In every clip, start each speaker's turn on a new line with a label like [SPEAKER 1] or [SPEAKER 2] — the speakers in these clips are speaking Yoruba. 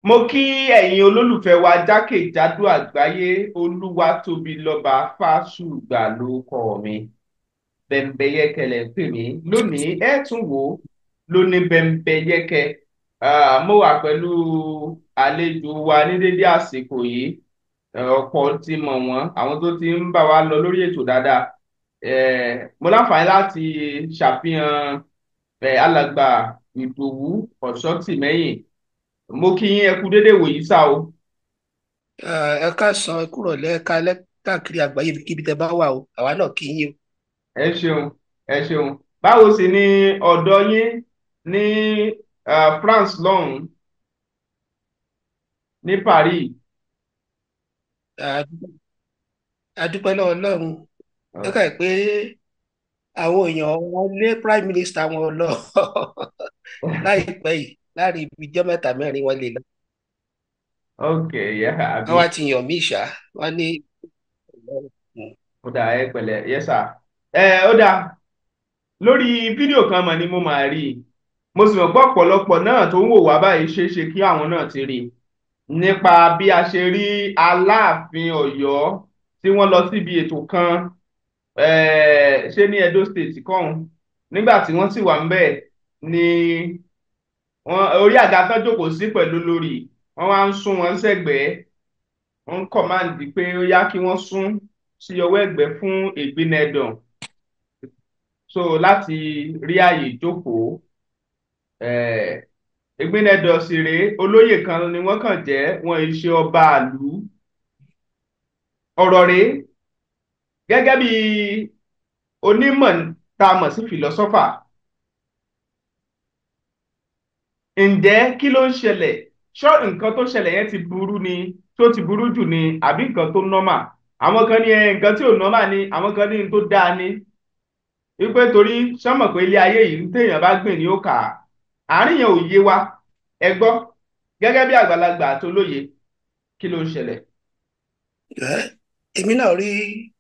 [SPEAKER 1] Mo kí ẹ̀yin olólùfẹ́ wa jákèjádò àgbáyé. Olúwatóbilọ́ba Fásùgbà lórúkọ mi. Bẹ́mbẹ́yẹ́kẹ́ lẹ̀ ń pè mí lónìí. Ẹ tún wò ó lóní bẹ́mbẹ́yẹ́kẹ́. Mo wà pẹ̀lú àlejò wa ní dédé àsìkò yìí. Ọ̀pọ̀ ti mọ̀ wọ́n, àwọn tó ti ń bá wa lọ lórí ètò dáadáa. Mo láǹfààní láti ṣàfihàn alàgbà Ìdòwú Ọ̀ṣọ́tìmẹ́yìn. Mo kí yín ẹ kú dédé wòyí sá o.
[SPEAKER 2] Ẹ káàsán, ẹ kúrọ̀lẹ́, ẹ káalẹ́ káàkiri àgbáyé ibikíbi tẹ́ bá wà o, àwa náà kí yín o.
[SPEAKER 1] Ẹ ṣeun, ẹ ṣeun. Báwo sì ni ọ̀dọ̀ yín ní France lọ́hùn, ní Paris?
[SPEAKER 2] A dúpẹ́ a dúpẹ́ lọ́wọ́ Ọlọ́run. Ó kà pé àwọn èèyàn wọn lé prime minister wọn lọ láìpẹ́ yìí, láàrin ibi ijọ́ mẹ́ta mẹ́rin wọn lè lọ.
[SPEAKER 1] Ok, yẹ
[SPEAKER 2] Wọ́n
[SPEAKER 1] àbí.
[SPEAKER 2] wá ti yàn mí ìṣá, wọ́n ní
[SPEAKER 1] Ó dà ẹ pẹ̀lẹ́, yẹ sà. Ó dà lórí fídíò kan mọ̀ ni mo máa rí i. Mo sì mọ̀ pé ọ̀pọ̀lọpọ̀ náà tó ń wò wá báyìí ṣeé ṣe kí àwọn náà ti rí i. Nípa bí a ṣe rí Aláàfin Ọ̀yọ́ tí wọ́n lọ síbi ètò kan, ṣé ní Edo State kọ́hún. Nígbà tí wọ́n sì wà ń bẹ̀ ni wọ́n orí àga tán jókòó sí pẹ̀lú lórí wọ́n wá ń sún wọn sẹ́gbẹ̀ẹ́. Wọ́n ń kọ̀máǹdì pé ó yá kí wọ́n sún sí ọwọ́ ẹ̀gbẹ́ fún Ìgbínẹdàn, so láti rí àyè jókòó. Ìgbínẹdàn sì rèé, olóyè kan ni wọ́n kàn jẹ́, wọn ì ṣe ọba àlú. Ọ̀rọ̀ rèé, gẹ́gẹ́ bí onímọ̀ tá a mọ̀ sí fìlọ́sọ́fà, ǹjẹ́ kí ló ń ṣẹlẹ̀? Ṣọ́ nǹkan tó ṣẹlẹ̀ yẹn ti burú ni, tó ti burú jù ni, àbí nǹkan tó nọ́mà? Àwọn kan ní nǹkan tí ò nọ́mà ni, àwọn kan ní tó dáa ni. Wípé torí sọ́mọ̀ pé ilé ayé yìí téèyàn bá gbìn ní ó kà á. Àárín yẹn ò yé wa. Ẹ gbọ́, gẹ́gẹ́ bí àgbàlagbà àti olóye, kí ló ń ṣẹlẹ̀?
[SPEAKER 2] èmi náà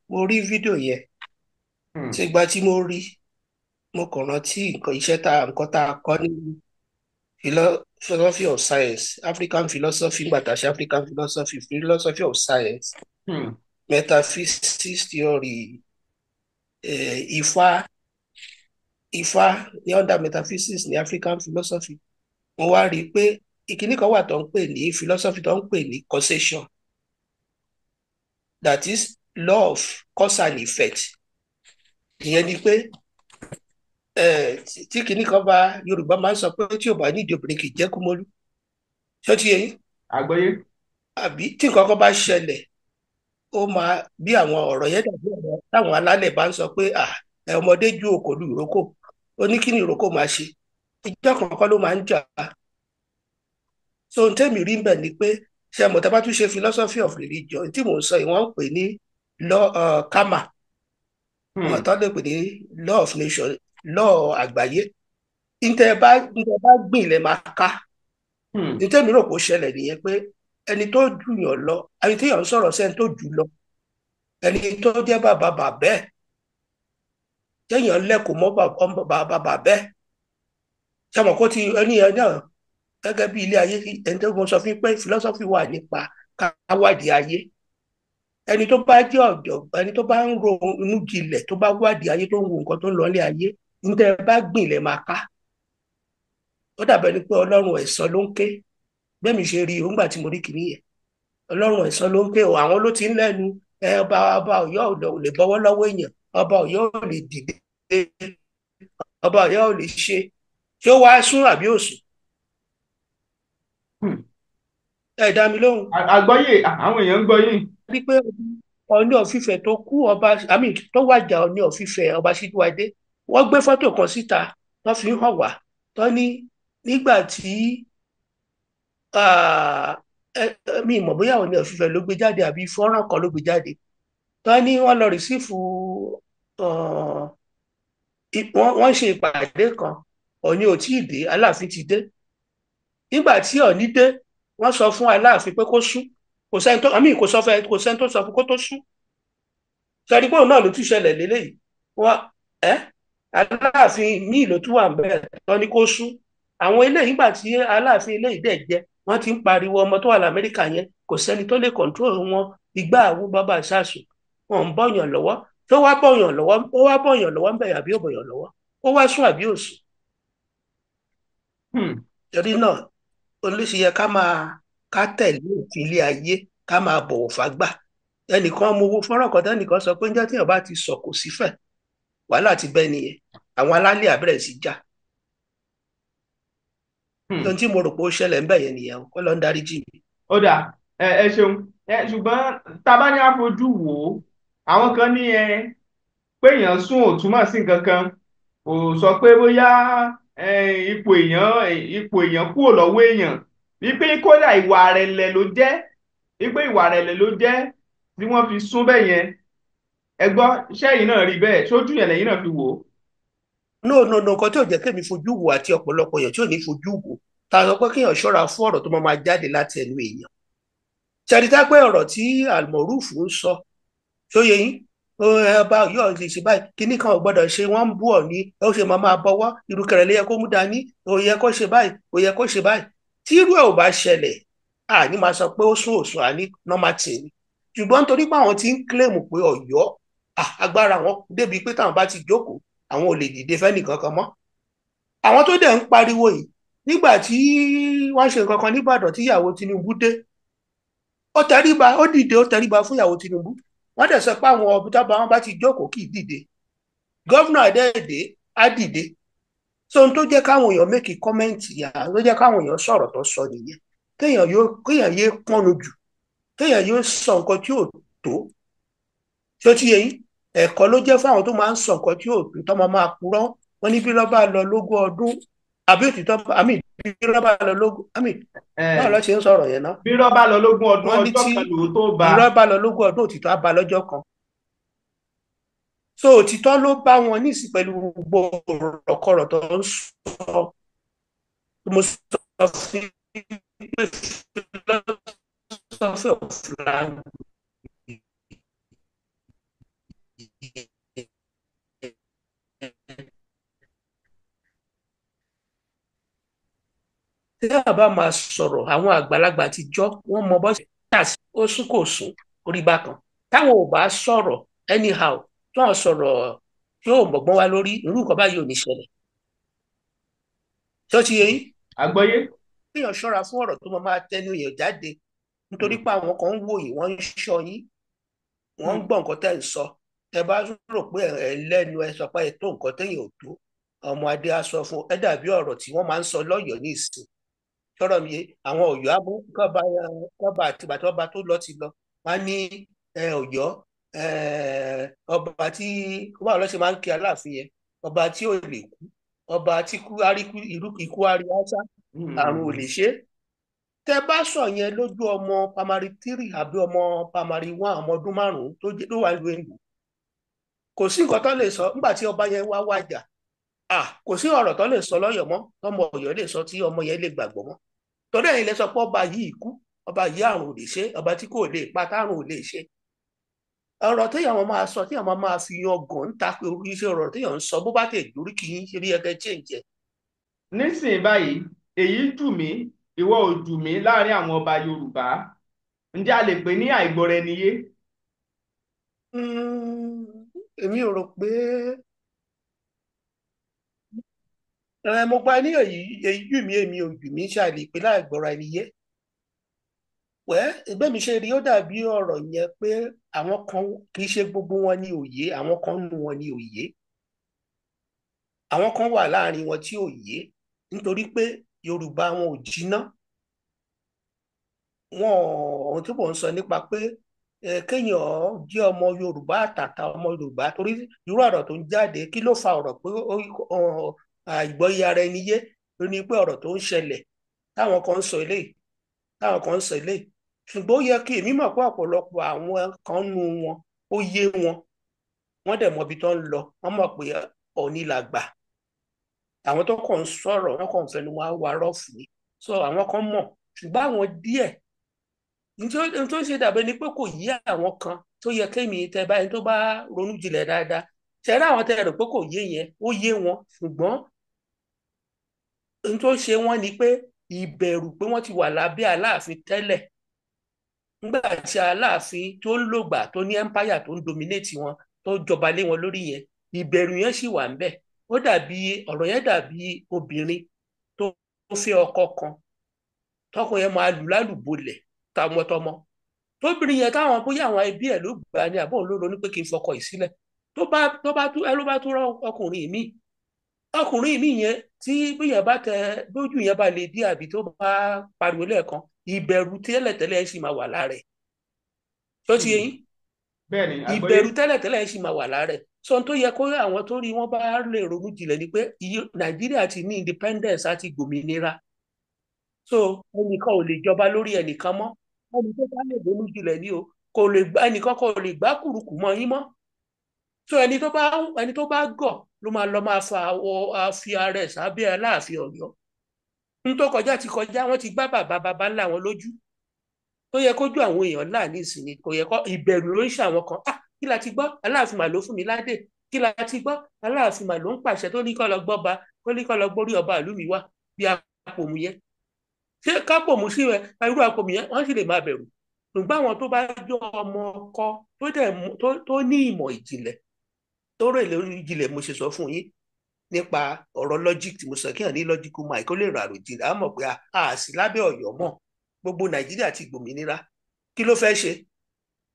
[SPEAKER 2] mo rí fídíò yẹn,
[SPEAKER 1] Hmm,
[SPEAKER 2] ṣùgbọ́n tí mo rí mo kàn rántí nǹkan tá a kọ́ ní philosophy of science, African philosophy, nígbà tá a ṣe African philosophy, philosophy of science,
[SPEAKER 1] hmm,
[SPEAKER 2] metaphysics theory, Ifá ní under metaphysics ní African philosophy. Mo wá rí i pé ìkíní kan wà tó ń pè ní philosophy tó ń pè ní causation, that is law of cause and effect. Ìyẹn ni pé tí kìíní kan bá, Yorùbá máa ń sọ pé tí ò bá nídìí obìnrin kì í jẹ́ kúmọ́lú, ṣé ó ti yé yín?
[SPEAKER 1] àgbọ́yé.
[SPEAKER 2] Àbí tí nǹkan kan bá ṣẹlẹ̀, ó máa bí àwọn ọ̀rọ̀ yẹn dàbí ọ̀rọ̀ táwọn alálẹ̀ bá ń sọ pé ọmọdé ju òkòlù ìrókò, ó ní kí ni ìrókò máa ṣe, ìjọ kankan ló máa ń jà. So ohun tẹ́mi rí bẹ̀ ni pé ṣe mọ̀ tá bá tún ṣe philosophy of religion tí mò ń sọ yìí wọ́n ń pè ní law karma, wọ́n
[SPEAKER 1] Hmm,
[SPEAKER 2] tán lè pè ní law of nation, law àgbáyé. Ntẹ bá gbìn lẹ máa ká.
[SPEAKER 1] hmm,
[SPEAKER 2] Ntẹ́mi rò pé ó ṣẹlẹ̀ nìyẹn pé ẹni tó jù yàn lọ, ẹni tí yàn ń sọ̀rọ̀ sẹ́ni tó jù lọ, ẹni tó jẹ́ bàbá bàbá ẹ̀, téèyàn lẹ́kọ̀ọ́ mọ́ bàbá bàbá ẹ̀, ṣe mọ̀ kó ti ẹni yẹn náà gẹ́gẹ́ bí ilé ayé, ẹni tó mọ sọ fún pé philosophy wà nípa káwádìí ayé. Ẹni tó bá jẹ́ ọ̀jọ̀gbọ́n, ẹni tó bá ń ronú jinlẹ̀, tó bá wádìí ayé, tó ń wo nǹkan tó ń lọ ní ayé, ntẹ bá gbìn lẹ máa ká. Ó dàbẹ̀ ni pé Ọlọ́run ẹ̀san ló ń ké, bẹ́ẹ̀ mi ṣe rí i nígbà tí mo rí kìíní yẹn. Ọlọ́run ẹ̀san ló ń ké o, àwọn ló ti ń lẹ́nu ọba Ọ̀yọ́ ò lè bọ́wọ́ lọ́wọ́ èèyàn, ọba Ọ̀yọ́ ò lè dìde, ọba Ọ̀yọ́ ò lè ṣé ó wá sún àbí ò sùn?
[SPEAKER 1] hmm.
[SPEAKER 2] Ẹ dá mi lóhùn.
[SPEAKER 1] Àgbọ́yé, àwọn èèyàn ń gbọ́ yín.
[SPEAKER 2] Rí pé Ọọ̀ni of Ifẹ̀ tó kú, ọba àmì tó wàjà Ọọ̀ni of Ifẹ̀, ọba Ṣíjúwadé, wọ́n gbé fọ́tò kan síta tó fi hàn wá, tó ní nígbà tí mi ìmọ̀ bóyá Ọọ̀ni of Ifẹ̀ ló gbé jáde àbí fọ́nrán kan ló gbé jáde, tó ní wọ́n lọ rìsífù, wọ́n ṣe ìpàdé kan, Ọọ̀ni ò tí ì dé, Aláàfin ti dé. Nígbà tí Ọọ̀ni dé, wọ́n sọ fún Aláàfin pé kó sún, kò sẹ́ni tó sọ fún kó tó sún. Sẹ́ni pé òun náà ló tún ṣẹlẹ̀ lélẹ́yìí, wọ́n Aláàfin míì ló tún wà ń bẹ̀rẹ̀ tó ní kó sún. Àwọn eléyìí, nígbà tí Aláàfin eléyìí dẹ̀ jẹ, wọ́n ti ń pariwo ọmọ tó wà lamẹ́ríkà yẹn kò sẹ́ni tó lè control wọn ìgbà àwọn bàbá ìsàsùn wọn ń bọ̀yàn lọ́wọ́ tó wá bọ̀yàn lọ́wọ́ ó wá bọ̀yàn lọ́wọ́ ń bẹ̀ àbí ò bọ̀yàn lọ́wọ́ ó wá sùn àbí ò sùn.
[SPEAKER 1] Hmm.
[SPEAKER 2] torí náà olóṣì yẹ ká tẹ̀lé òfin ilé ayé ká máa bọ̀wọ̀ fágbà. ẹnìkan mo wo fọ́nrán kan tẹ́nìkan sọ pé njẹ́ tí èèyàn bá ti sọ kò sífẹ̀ wàhálà ti bẹ́ nìyẹn àwọn alálẹ̀ àbẹ̀rẹ̀ sí jà. ohun tí mo rò pé ó ṣẹlẹ̀ ń bẹ̀ yẹn nìyẹn kọ́ ló ń darí jì mí.
[SPEAKER 1] Ó dà, ẹ ṣeun. Ṣùgbọ́n tá a bá ní àfojú wò ó, àwọn kan ní pé èèyàn sùn ò túmọ̀ sí nǹkan kan, kò sọ pé bóyá ipò èèyàn kúrò lọ́wọ́ èèyàn, wípé kódà ìwà rẹ̀lẹ̀ ló jẹ́, wípé ìwà rẹ̀lẹ̀ ló jẹ́ tí wọ́n fi sún bẹ́ẹ̀ yẹn. Ẹ gbọ́, ṣẹ́yìn náà rí bẹ́ẹ̀, ṣojú yẹn lẹ́yìn náà fi wò ó.
[SPEAKER 2] no nǹkan tí ò jẹ́ kémi fojú wò àti ọ̀pọ̀lọpọ̀ èèyàn tí ò ní fojú wò ta sọ pé kéèyàn ṣọ́ra fún ọ̀rọ̀ tó máa jáde láti ẹnu èèyàn. ṣàdítà pé ọ̀rọ̀ tí Almoruf ń sọ tó yẹ yín ọba Ọ̀yọ́ lè ṣe báyìí kíní kan ò gbọ́dọ̀ ṣe wọ́n ń bú ọ ní ó ṣe máa bọwọ́ irú kẹrẹ lè yẹ kó mú dání ó yẹ kó ṣe báyìí ó yẹ kó ṣe báyìí tí irú ẹ̀ ò bá ṣẹlẹ̀ àní máa sọ pé ó sún òsùn àní normal thing ni ṣùgbọ́n nítorí pé àwọn ti ń kílèmù pé Ọ̀yọ́ agbára wọn débi pé táwọn bá ti jókòó àwọn ò lè dìde fẹ́nì kankan mọ́ àwọn tó dẹ̀ ń pariwo yìí nígbà tí wọ́n ṣe nǹkan kan nìbàdàn tí ìyàwó Tinubu dé ó dìde ó tẹríba fún ìyàwó Tinubu wọ́n dẹ̀ sọ pé àwọn ọ̀bùtábà wọn bá ti jókòó kì í dìde gọ́vnà àdẹ́ẹ̀dẹ́ á dìde so ohun tó jẹ́ káwọn èèyàn mẹ́kì kọ́mẹ́ǹtì yà ló jẹ́ káwọn èèyàn sọ̀rọ̀ tó sọ nìyẹn kéèyàn yé pọ́nnu jù kéèyàn yóò sọ nǹkan tí ò tó tí ó ti yẹ yín ẹ̀kọ́ ló jẹ́ fáwọn tó máa ń sọ nǹkan tí ò tó tó máa purọ́ wọn ní bí lọ́ba lọ lógún ọdún àbí òtítọ́ àmì bí lọ́ba lọ lógún àmì báwo lọ́ ṣe ń sọ̀rọ̀ yẹn náà.
[SPEAKER 1] bí lọ́ba lọ lógún ọdún ọjọ́ kan lòótọ́ bá.
[SPEAKER 2] bí lọ́ba lọ lógún ọdún òtítọ́ á bá lọ́jọ́ kan. so òtítọ́ ló bá wọn ní ìsìn pẹ̀lú gbogbo ọ̀rọ̀kọ̀rọ̀ tó ń sọ mo sọ fún pé philosophy of language tí a bá máa sọ̀rọ̀ àwọn àgbàlagbà àtijọ́ wọ́n mọ bọ́ sí ó sún kò sún orí bákan táwọn ò bá sọ̀rọ̀ anyhow tí wọ́n sọ̀rọ̀ tí yóò mọ̀gbọ́n wá lórí irú nǹkan báyìí ò ní ṣẹlẹ̀ tí ó ti yẹ yín.
[SPEAKER 1] àgbọ́yé.
[SPEAKER 2] kéèyàn ṣọ́ra fún ọ̀rọ̀ tó máa tẹnu èèyàn jáde nítorí pé àwọn kan ń wò yín wọ́n ń ṣọ́ yín wọ́n ń gbọ́ nǹkan tẹ́ ń sọ ẹ bá rò pé ẹ lẹ́nu ẹ sọ pé ẹ tó nǹkan tẹ́yìn ò tó ọmọ adé á sọ fún ẹ dàbí ọ̀rọ̀ tí wọ́n máa ń sọ lọ́yọ̀ọ́ ní ìsìn sọ̀rọ̀ mi àwọn Ọ̀yọ́ abú kọ́ba àtìgbà tí ọba tó lọ ti lọ wá ní Ọ̀yọ́ ọba tí wọ́n lọ ṣe máa ń kí Aláàfin yẹn ọba tí ò lè kú ọba tí ikú àríyáṣá àrùn ò lè ṣe tẹ bá sọ yẹn lójú ọmọ pamari 3 àbí ọmọ pamari 1 ọmọ ọdún 5 tó wà lóyún ìlú kò sí nǹkan tó lè sọ nígbà tí ọba yẹn wá wájà kò sí ọ̀rọ̀ tó lè sọ lọ́yọ̀ mọ́ tọmọ Ọ̀yọ́ lè sọ tí ọmọ yẹn lè gbàgbọ́ mọ́ torí ẹ̀yin lè sọ pé ọba yìí kú ọba yìí àrùn ò lè ṣe ọba tí kò lè pa tárùn ò lè ṣe ọ̀rọ̀ téèyàn máa sọ téèyàn máa fi yan gàn ń ta pé oríṣiríṣi ọ̀rọ̀ téèyàn ń sọ bó bá tẹ̀ lórí kì í ṣe rí ẹgẹ change.
[SPEAKER 1] nísìnyí báyìí èyí dùn mí ìwọ ò dùn mí láàrin àwọn ọba Yorùbá ǹjẹ́ a lè pè ní àìgbọ́ra-ẹni-yé.
[SPEAKER 2] èmi ò rò pé mo gba ní èyí jù mí èmi ò jù mí ṣàlè pé láì gbọ́ra ẹni yé ẹgbẹ́ mi ṣe rí ó dàbí ọ̀rọ̀ yẹn pé àwọn kan kì í ṣe gbogbo wọn ní òye àwọn kan nù wọn ní òye àwọn kan wà láàrin wọn tí òye nítorí pé Yorùbá wọn ò jiná wọn ohun tí mò ń sọ nípa pé kéèyàn jẹ́ ọmọ Yorùbá àtàtà ọmọ Yorùbá torí irú ọ̀rọ̀ tó ń jáde kí ló fa ọ̀rọ̀ pé àìgbọ́yé ara ẹni yé ló ní pé ọ̀rọ̀ tó ń ṣẹlẹ̀ táwọn kan ń sọ eléyìí táwọn kan ń sọ eléyìí ṣùgbọ́n ó yẹ kí èmi mọ̀ pé ọ̀pọ̀lọpọ̀ àwọn kan nu wọn ó yé wọn wọ́n dẹ̀ mọ ibi tó ń lọ wọ́n mọ̀ pé Ọọ̀ni làgbà àwọn tó kàn ń sọ̀rọ̀ wọ́n kàn ń fẹnu wọn wá rọ́ọ̀fù ni so àwọn kan mọ̀ ṣùgbọ́n àwọn díẹ̀ nítorí tó ṣe dàbẹ́ ni pé kò yí àwọn kan tó yẹ kémi tẹ báyìí tó bá ronú jinlẹ̀ dáadáa ṣẹ̀rẹ́ àwọn tẹ rò pé kò yé yẹn ó yé wọn ṣùgbọ́n n tó ṣe wọ́n ni pé ìbẹ̀rù pé wọ́n ti wà lábẹ́ Aláàfin tẹ́lẹ̀ nígbà tí Aláàfin tó ń lògbà tó ní empire tó ń dominate wọn tó jọba lé wọn lórí yẹn ìbẹ̀rù yẹn sì wà ńbẹ̀ ó dàbí ọ̀rọ̀ yẹn dàbí obìnrin tó fẹ́ ọkọ kan tọkọ yẹn máa lù lálùbọ́lẹ̀ tọmọtọmọ tóbìnrin yẹn táwọn bóyá àwọn ẹbí ẹ̀ ló gbà ní àbọ̀ ló ronú pé kí n fọkọ yìí sílẹ̀ ló bá tún rán ọkùnrin mi yẹn tí bóyá bá tẹ bójú yẹn bá lè dí àbí tó bá pariwo lẹ́ẹ̀kan ìbẹ̀rù tẹ́lẹ̀tẹ́lẹ̀ sì máa wà lára ẹ̀ tó ti yẹn
[SPEAKER 1] bẹ́ẹ̀ ni àgbọ́yé.
[SPEAKER 2] ìbẹ̀rù tẹ́lẹ̀tẹ́lẹ̀ sì máa wà lára ẹ̀ sọ tó yẹ kó àwọn tó rí wọn bá lè ronú jinlẹ̀ ni pé Nàìjíríà ti ní independence àti gbòmìnira so ẹnìkan ò lè jọba lórí ẹnìkan mọ́ ẹnì tó bá lè ronú jinlẹ̀ ni o kò lè gbá ẹnìkan kò lè gbá kùrùkù mọ́ yín mọ́ so ẹni tó bá gọ̀ ló máa lọ máa fi ara ẹ̀ sábẹ́ Aláàfin Ọ̀yọ́ n tó kọjá ti kọjá wọ́n ti gbá bàbá ńlá wọn lójú tó yẹ kójú àwọn èèyàn là ní ìsinmi kò yẹ kó ìbẹ̀rù ló ń ṣe àwọn kan kí la ti gbọ́ Aláàfin mà ló fún mi ládé kí la ti gbọ́ Aláàfin mà ló ń pàṣẹ tó ní kó lọ gbọ́ba tó ní kó lọ gbórí ọba ìlú mi wá bí apòmù yẹn ṣé kápòmù sí rẹ irú apòmù yẹn wọ́n sì lè máa bẹ̀rù ṣùgbọ́n àwọn tó bá jọ ọmọ ọkọ tó ní ìmọ̀ ìjìnlẹ̀ tó rè lórí ìjìnlẹ̀ mo ṣe sọ fún yín nípa ọ̀rọ̀ logic tí mo sọ kí hàn ní logical mind kó lè rà àròjinlẹ̀ á mọ̀ pé a sì lábẹ́ Ọ̀yọ́ mọ́ gbogbo Nàìjíríà ti gbòmìnira kí ló fẹ́ ṣe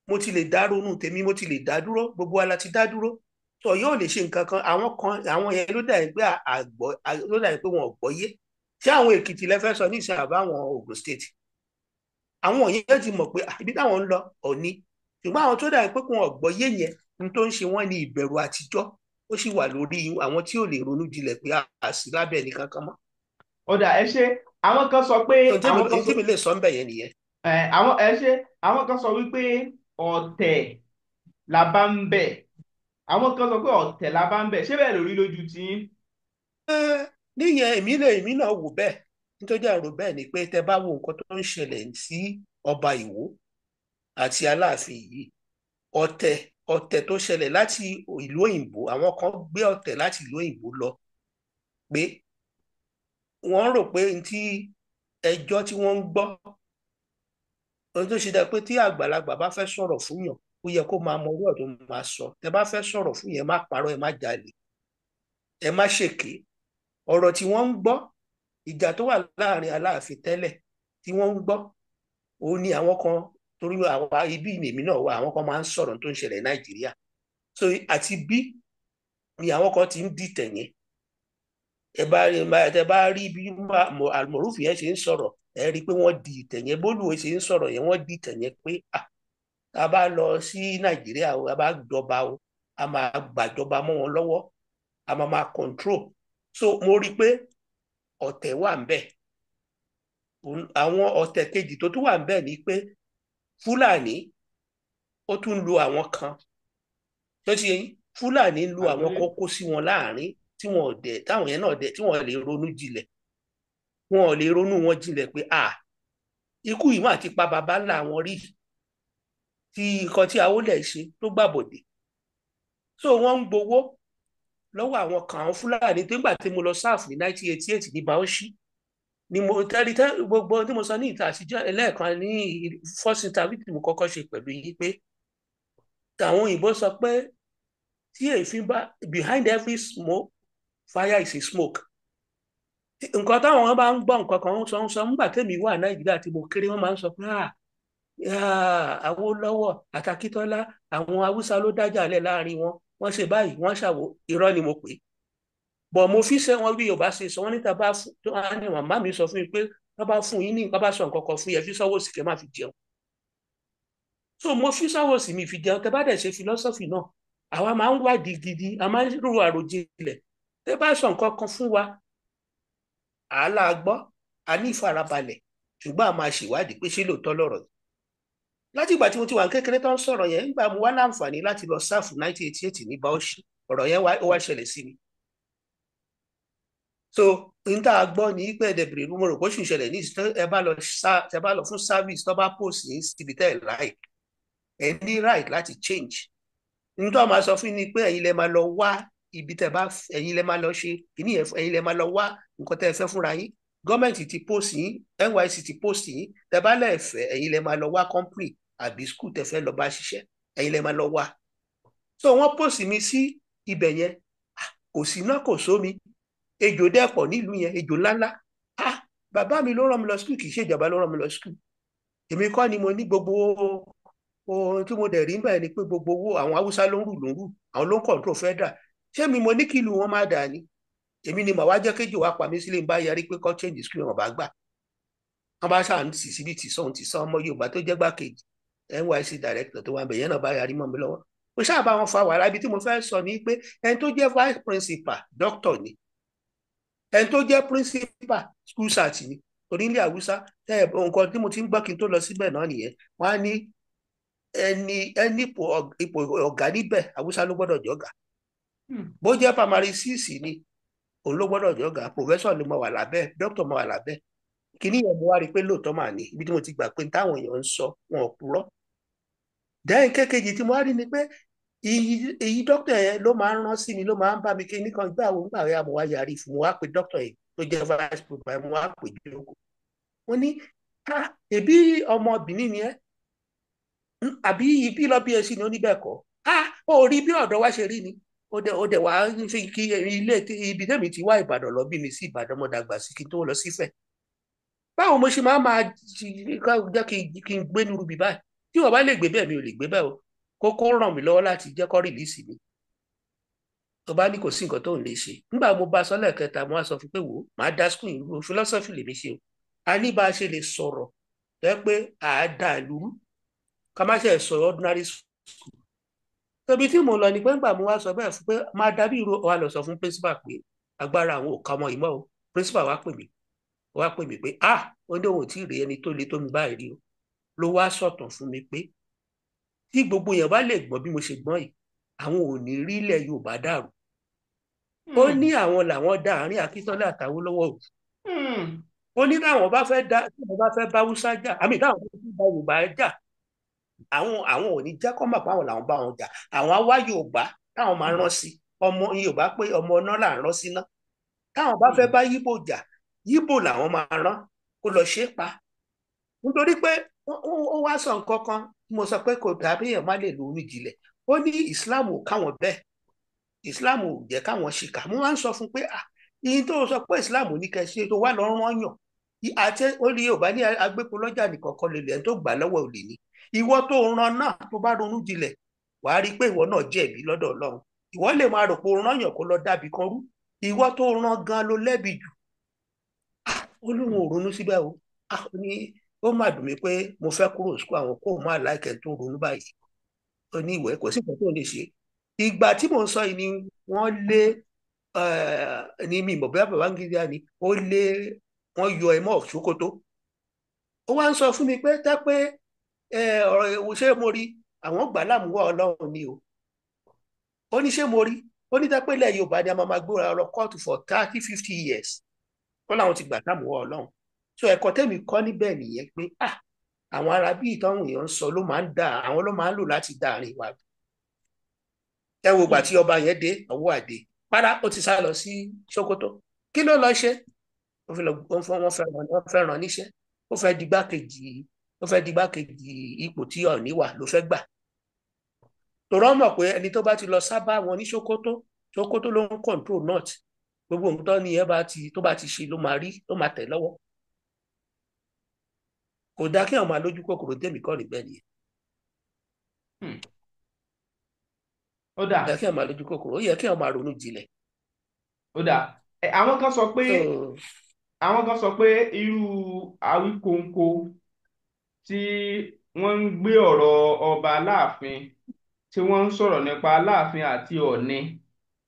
[SPEAKER 2] mo ti lè dá ronú tèmi mo ti lè dá dúró gbogbo wa la ti dá dúró tó yóò lè ṣe nǹkan kan àwọn yẹn ló dà pé wọn ò gbọ́yé ṣé àwọn Èkìtì lẹ fẹ́ sọ ní ìsìn àbáwọn Ògùn state àwọn yẹn ti mọ̀ pé ibi táwọn ń lọ Ọ̀ní ṣùgbọ́n àwọn tó dà pé wọn ò gbọ́yé yẹn ní tó ń ṣe wọ́n ní ìbẹ̀rù àtijọ́ ó sì wà lórí àwọn tí ò lè ronú jinlẹ̀ pé àṣì lábẹ́ ẹnìkan kan mọ́.
[SPEAKER 1] ọ̀dà ẹ ṣe àwọn kan sọ pé
[SPEAKER 2] ohun tí mi lè sọ ń bẹ̀ yẹn nìyẹn.
[SPEAKER 1] àwọn kan sọ wípé ọ̀tẹ̀ la bá ń bẹ̀ àwọn kan sọ pé ọ̀tẹ̀ la bá ń bẹ̀ ṣé bẹ́ẹ̀ lórí lójú tí.
[SPEAKER 2] níyẹn èmi náà wò bẹ́ẹ̀ nítorí àrò bẹ́ẹ̀ ni pé tẹ bá wo nǹkan tó ń ṣẹlẹ̀ sí ọba Ìwó àti Aláàfin yìí ọ̀tẹ̀ tó ṣẹlẹ̀ láti ìlú òyìnbó àwọn kan gbé ọ̀tẹ̀ láti ìlú òyìnbó lọ pé wọ́n rò pé tí ẹjọ́ tí wọ́n ń gbọ́ ohun tó ṣe dá pé tí àgbàlagbà bá fẹ́ sọ̀rọ̀ fún yàn ó yẹ kó máa mọ owó ọ̀dọ́ máa sọ tẹ bá fẹ́ sọ̀rọ̀ fún yẹn má parọ́ ẹ má jalè ẹ má ṣèké ọ̀rọ̀ tí wọ́n ń gbọ́ ìjà tó wà láàrin Aláàfin tẹ́lẹ̀ tí wọ́n ń gbọ́ òun ni àwọn kan torí àwa ibi ìmèmí náà wà àwọn kan máa ń sọ̀rọ̀ tó ń ṣẹlẹ̀ Nàìjíríà so àti bí ni àwọn kan ti ń dìtẹ̀ yẹn ẹ bá rí bí Almoruf yẹn ṣe ń sọ̀rọ̀ ẹ rí i pé wọ́n di ìtẹ̀ yẹn bólúwe ṣe ń sọ̀rọ̀ yẹn wọ́n di ìtẹ̀ yẹn pé a bá lọ sí Nàìjíríà o a bá jọba o a máa gbàjọba mọ́ wọn lọ́wọ́ a máa control so mo rí i pé ọ̀tẹ̀ wà ń bẹ̀ àwọn ọ̀tẹ̀ kejì tó tún wà ń bẹ̀ ni pé Fúlàní ó tún lu àwọn kan tó ti yẹn Fúlàní lu àwọn kan kó sí wọn láàrin tí wọn ò dẹ táwọn yẹn náà dẹ tí wọn lè ronú jinlẹ̀ wọn ò lè ronú wọn jinlẹ̀ pé ikú yìí mà ti pa bàbá ńlá wọn rí tí nǹkan tí Awólẹ̀ ṣe tó gbàbọ̀dé so wọ́n ń gbowó lọ́wọ́ àwọn kan àwọn Fúlàní tó ń gbà tí mo lọ sáàfù ní 1988 ní Bauchi ni mo tẹ́rí gbogbo tí mo sọ ní ìta àtijọ́ ẹlẹ́ẹ̀kan ní first interview tí mo kọ́kọ́ ṣe pẹ̀lú yìí pé àwọn òyìnbó sọ pé tí èéfín bá behind every smoke fire is a smoke nǹkan táwọn bá ń gbọ́ nǹkan kan sọ nígbà tẹ́mi wà Nàìjíríà tí mo kéré wọ́n máa ń sọ pé Awólọ́wọ̀ àtàkítọ́lá àwọn Haúsá ló dájà lẹ̀ láàrin wọn wọ́n ṣe báyìí wọ́n ṣàwò irọ́ ni mo pè é bọ̀ mo fi ṣe wọn bí Yorùbá ṣe sọ wọ́n níta bá fún tó wá ní màmá mi sọ fún mi pé wọ́n bá fún yín ní nǹkan bá sọ nǹkan kan fún yẹn fi sọ́wọ́ sí kẹ́ má fi jẹun so mo fi sọ́wọ́ sí mi fi jẹun tẹ bá dẹ̀ ṣe philosophy náà àwa máa ń wádìí gidi a máa ń rò àròjinlẹ̀ tẹ bá sọ nǹkan kan fún wa àálà gbọ́ a ní ìfarabalẹ̀ ṣùgbọ́n a máa ṣèwádìí pé ṣé lóòótọ́ lọ̀rọ̀ yìí láti ìgbà tí mo ti wà ní kékeré tó ń sọ̀rọ̀ yẹn nígbà mo wá láǹfààní láti lọ sáàfù 1988 ní Bauchi ọ̀rọ̀ yẹn ó wá ṣẹlẹ̀ sí mi so n tá a gbọ́ ní pé ẹ̀dẹ̀bìrì mo rò pé ó sì ń ṣẹlẹ̀ ní ìsìn ẹ bá lọ fún service tó bá post ní síbi tẹ́ ẹ̀ right ẹ ní right láti change n tó máa sọ fún ni pé ẹ̀yin lẹ máa lọ wá ibi tẹ́ bá ẹ̀yin lẹ máa lọ ṣe kìíní ẹ̀yin lẹ máa lọ wá nǹkan tẹ́ ẹ fẹ́ fúnra yín gọ́ọ̀mẹ̀ntì ti post yín, NYSC ti post yín, tẹ́ bá lẹ́ẹ̀fẹ́ ẹ̀yin lẹ máa lọ wá company àbí school tẹ́ fẹ́ lọ bá ṣiṣẹ́, ẹ̀yin lẹ máa lọ wá. So wọ́n post mi sí ibẹ̀ yẹn, kò sí iná kò sómi, ejò dẹ́pọ̀ nílùú yẹn, ejò ńláńlá. Bàbá mi ló rán mi lọ school, kì í ṣe ìjọba ló rán mi lọ school. Èmi kọ́ ni mo ní gbogbo ohun tí mo dẹ̀ rí bẹ́ẹ̀ ni pé gbogbo owó àwọn haúsá ló ń rù, àwọn ló ń control federal. Ṣé mi mo ní kí ìlú wọn má dà ní? Èmi ni màá wá jẹ́ kéjò wá pa mí sílé ń bá yarí pé kọ́ change school wọn bá gbà. Wọ́n bá ṣáà ń tì síbi tì sọ́hun tì sọ́ ọmọ Yorùbá tó jẹ́ gbákejì NYSC director tó wà bẹ̀yẹn náà bá yarí mọ́ mi lọ́wọ́. Mo ṣáà bá wọn fa wàhálà. Ibi tí mo fẹ́ sọ ni pé ẹni tó jẹ́ vice principal doctor ni, ẹni tó jẹ́ principal school sat ni. Torí ilé Haúsá nǹkan tí mo ti ń gbọ́ kí n tó lọ síbẹ̀ náà nìyẹn. Wọ́n á ní ẹni ipò ọ̀gá níbẹ̀ Haúsá ló gbọ́dọ̀ jọ̀gá. Bó jẹ́ primary 6 ni òun ló gbọ́dọ̀ jọ̀gá, professor ni mo wà lábẹ́, doctor mo wà lábẹ́. Kíní yẹn mo wá rí i pé lóòótọ́ mà ní ibi tí mo ti gbà pé táwọn èèyàn ń sọ wọn ò purọ́. Dẹ́yìn kékejì tí mo wá rí ni pé èyí dókítà yẹn ló máa ń rán sí mi, ló máa ń bá mi kíní kan gbà wọ́n gbà wẹ́ àmọ́ wá yarí fún mo wá pe dókítà yìí tó jẹ́ vice principal, mo wá pè jókòó. Wọ́n ní ẹbí ọmọbìnrin ni ẹ́ àbí ibi lọ bí ẹ sí ni ó ní bẹ́ẹ̀ kọ́. Ó rí bí ọ̀dọ́ wa ṣe rí ni, ó dẹ̀ wá fi kí ilé ibi tẹ́mi ti wá Ìbàdàn lọ bí mi sí Ìbàdàn mo dàgbà sí kí n tó lọ sífẹ̀. Báwo mo ṣe máa jẹ́ kí n gbé nírú bí báyìí? Tí wọ́n bá lè gbé bẹ́ẹ̀ mi ò lè gbé bẹ́ẹ̀ o, kókó ràn mí lọ́wọ́ láti jẹ́ kó rìlíìsì mi. Tó bá ní kò sí nǹkan tó ń lè ṣe, nígbà mo bá sọ lẹ́ẹ̀kẹta mo wá sọ fún pé wò ó máa dá skul ìlú philosophy lèmi ṣe o. A ní bá a ṣe lè sọ̀rọ̀ jẹ́ pé àádá ìlú ká má ṣe sọ ordinary school. Tóbi tí mo lọ ní pé ńgbà mo wá sọ bẹ́ẹ̀ fún pé máa dábí ìró wa lọ sọ fún principal pé agbára àwọn ò ká ọmọ ìmọ̀ o. Principal wá pè mí pé ó ní òun tí ì rí ẹni tó le tó mi báyìí rí o. Ló wá sọ̀tàn fún mi pé tí gbogbo èèyàn bá lè gbọ́n bí mo ṣe gbọ́n yìí, àwọn ò ní rí ilẹ̀ Yorùbá dàrú. Ó ní àwọn làwọn dá àárín Akíntọ́lá àtàwólọ́wọ̀ rú. Ó ní táwọn bá fẹ́ bá Haúsá jà, àmì táwọn bá fẹ́ bá Yorùbá jà, àwọn ò ní jẹ́ kọ́ mọ̀ pé àwọn làwọn bá wọn jà. Àwọn awá Yorùbá táwọn máa rán sí ọmọ Yorùbá pé ọmọ náà là ń rán sí náà. Táwọn bá fẹ́ bá Yíbò jà, Yíbò làwọn máa rán kó lọ ṣe é pa. Nítorí pé ó wá sọ nǹkan kan mo sọ pé kò dàbí èèyàn má lè lórí ìjìnlẹ̀. Ó ní Islam ò káwọn bẹ́ẹ̀, Islam ò jẹ́ káwọn ṣìkà. Mo máa ń sọ fún pé ìyí tó sọ pé Islam ní kẹ́ ṣe tó wá lọ rán yàn àti orí Yorùbá ní agbépo lọ́jà nìkan kọ́ lè lẹ́yìn tó gbà lọ́wọ́ òlè ní. Ìwọ tó ran náà tó bá ronú jinlẹ̀ wàá rí i pé ìwọ náà jẹ̀bi lọ́dọ̀ Ọlọ́run. Ìwọ lè máa rò pé o rán yàn kó lọ dàbí kan rú, ìwọ tó ran gan ló lẹ́bi jù. Ó lóun ò ronú síbẹ̀ o. Ó má dùn mí pé mo fẹ́ kúrò sùkúl àwọn kó má láìkẹ́ tó ronú báyìí. Ó ní ìwẹ̀ kò sí nǹkan tó lè ṣe. Ìgbà tí mò ń sọ yìí ni wọ́n lé ní mi ìmọ̀ bóyá Babangida ni wọ́n yọ ẹmọ́ Sókótó. Ó wá ń sọ fún mi pé tẹ́ pé ọ̀rọ̀ ṣé mo rí àwọn gbà láàmúwá Ọlọ́run ni o. Ó ní ṣé mo rí, ó ní tẹ́ pé ilẹ̀ Yorùbá ni a máa gbóra lọ kóòtù for 30-50 years. Wọ́n láwọn ti gbà láàmúwá Ọlọ́run. So ẹ̀kọ́ tẹ́mi kọ́ níbẹ̀ nìyẹn pé àwọn arábí ìtọ́hún èèyàn ń sọ àwọn ló máa ń lò láti dá àárín wa. Ẹ wo ìgbà tí ọba yẹn dé ọwọ́ àdé padà ó ti sá lọ sí Sókótó. Kí ló lọ ṣe? Wọ́n fẹ́ ràn níṣẹ́. Ó fẹ́ di gbákejì ipò tí Ọọ̀ni wà ló fẹ́ gbà. Tòrọ́ mọ̀ pé ẹni tó bá ti lọ sábà wọn ní Sókótó ló ń control north. Gbogbo nǹkan ni ẹ tó bá ti ṣe ló máa rí ló máa tẹ̀ lọ́wọ́. Kò dá kí àwọn máa lójú kòkòrò tèmi kọ́ rí bẹ́ẹ̀ nìyẹn.
[SPEAKER 1] Ó dà.
[SPEAKER 2] Kò dá kí àwọn máa lójú kòkòrò, ó yẹ kí àwọn máa ronú jinlẹ̀.
[SPEAKER 1] Ó dà. Àwọn kan sọ pé irú Awíkonko tí wọ́n ń gbé ọ̀rọ̀ ọba Aláàfin tí wọ́n ń sọ̀rọ̀ nípa Aláàfin àti Ọ̀ọ̀ni,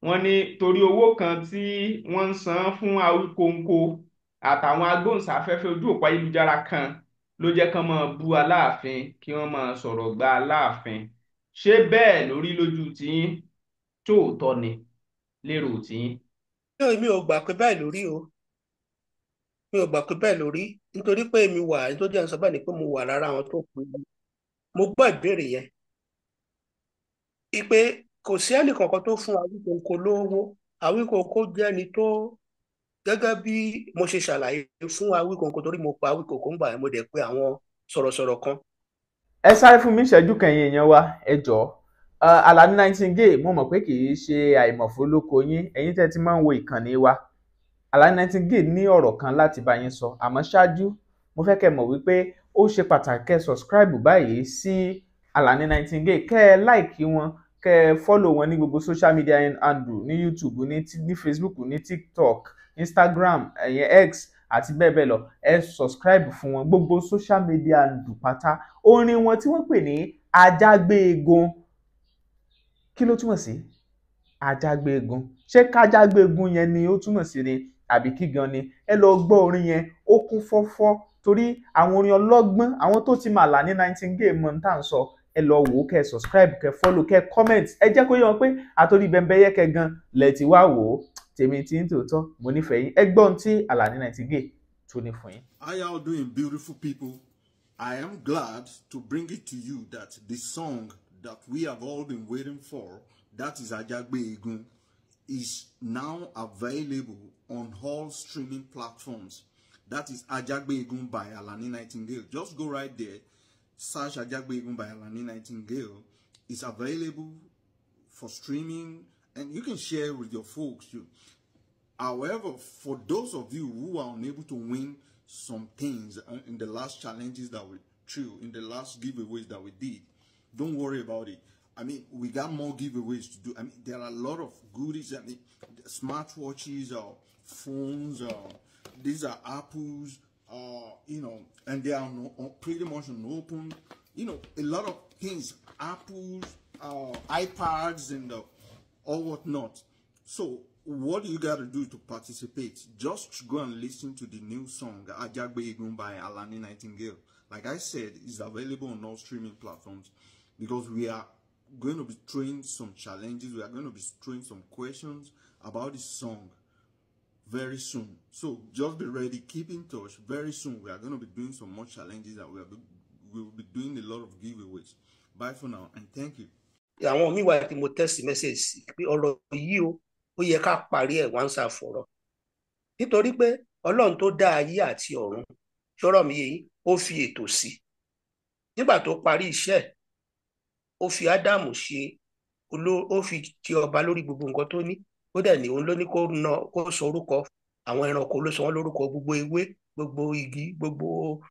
[SPEAKER 1] wọ́n ní torí owó kan tí wọ́n ń san fún Awíkonko àtàwọn agbóhùnsáfẹ́fẹ́ ojú òpó ayélujára kan ló jẹ́ kán máa bú Aláàfin kí wọ́n máa sọ̀rọ̀ gba Aláàfin. Ṣé bẹ́ẹ̀ lórí lójú tiyín? Tóòtọ́ ni lérò tiyín?
[SPEAKER 2] Mi ò gbà pé bẹ́ẹ̀ lórí o. Mi ò gbà pé bẹ́ẹ̀ lórí nítorí pé èmi wà tó jẹ́ ń sọ bẹ́ẹ̀ ni pé mo wà lára àwọn tó pè é. Mo gbọ́ ìbéèrè yẹn. Ìpè kò sí ẹnì kankan tó fún Awíkonko lówó. Awíkonko jẹ́ ẹni gẹ́gẹ́ bí mo ṣe ṣàlàyé fún Awíkonko torí mo pa Awíkonko ń gbà yẹn mo dẹ̀ pé àwọn sọ̀rọ̀sọ̀rọ̀ kan.
[SPEAKER 1] ẹ sáré fún mi ìṣẹ́jú kẹyìn èèyàn wa ẹ jọ̀ọ́. Alani Nightingale mo mọ̀ pé kì í ṣe àìmọ̀fólóko yín ẹ̀yin tẹ́ ti máa ń wo ìkànnì wa. Alani Nightingale ní ọ̀rọ̀ kan láti bá yín sọ àmọ́ ṣáájú mo fẹ́ kẹ́ mọ̀ wípé ó ṣe pàtàkì kẹ́ subscribe báyìí sí Alani Nightingale, kẹ́ ẹ like wọn, kẹ́ ẹ follow wọn ní gbogbo social media handle ní YouTube, ní Facebook, ní TikTok, Instagram, X àti bẹ́ẹ̀ bẹ́ẹ̀ lọ. Ẹ subscribe fún wọn gbogbo social media handle pátá. Orin wọn tí wọ́n pè ní Ajágbéegun, kí ló túmọ̀ sí? Ajágbéegun. Ṣé kájágbéegun yẹn ni ó túmọ̀ sí ni àbí kí gan ni? Ẹ lọ gbọ́ orin yẹn, ó kún fọ́fọ́ torí àwọn orin ọlọ́gbọ́n, àwọn tó ti máa Alani Nightingale mọ̀ tá à ń sọ. Ẹ lọ wò ó, kẹ́ subscribe, kẹ́ follow, kẹ́ comment. Ẹ jẹ́ kó yé wọn pé àtòrí Bẹ́mbẹ́yẹ́kẹ́ gan lẹ ti wá wò ó. Tèmi tí ń tòótọ́, mo nífẹ̀ẹ́ yín. Ẹ gbọ́ ohun tí Alani Nightingale tó ní fún yín.
[SPEAKER 3] How y'all doing, beautiful people? I am glad to bring it to you that the song that we have all been waiting for, that is Ajágbéegun, is now available on all streaming platforms. That is Ajágbéegun by Alani Nightingale. Just go right there, search Ajágbéegun by Alani Nightingale. It's available for streaming and you can share with your folks too. However, for those of you who are unable to win some things in the last challenges that we threw, in the last giveaways that we did, don't worry about it. I mean, we got more giveaways to do. I mean, there are a lot of goodies. I mean, smartwatches, phones, these are Apples, you know, and they are pretty much on open. You know, a lot of things, Apples, iPads, and all whatnot. So, what you got to do to participate? Just go and listen to the new song Ajágbéegun by Alani Nightingale. Like I said, it's available on all streaming platforms because we are going to be throwing some challenges. We are going to be throwing some questions about this song very soon. So just be ready, keep in touch. Very soon we are going to be doing some more challenges and we will be doing a lot of giveaways. Bye for now and thank you.
[SPEAKER 2] Àwọn míì wà tí mo text message sí pé ọ̀rọ̀ yìí ó yẹ ká parí ẹ̀ once and for all nítorí pé Ọlọ́run tó dá ayé àti ọ̀run ṣọ́rọ̀ mi yìí ó fi ètò sí nígbà tó parí iṣẹ́ ó fi Ádámù ṣe ó fi ti ọba lórí gbogbo nǹkan tó ní ó dẹ̀ ní òun ló ní kó sọ orúkọ àwọn ẹranko ló sọ wọ́n lórúkọ gbogbo ewé gbogbo igi gbogbo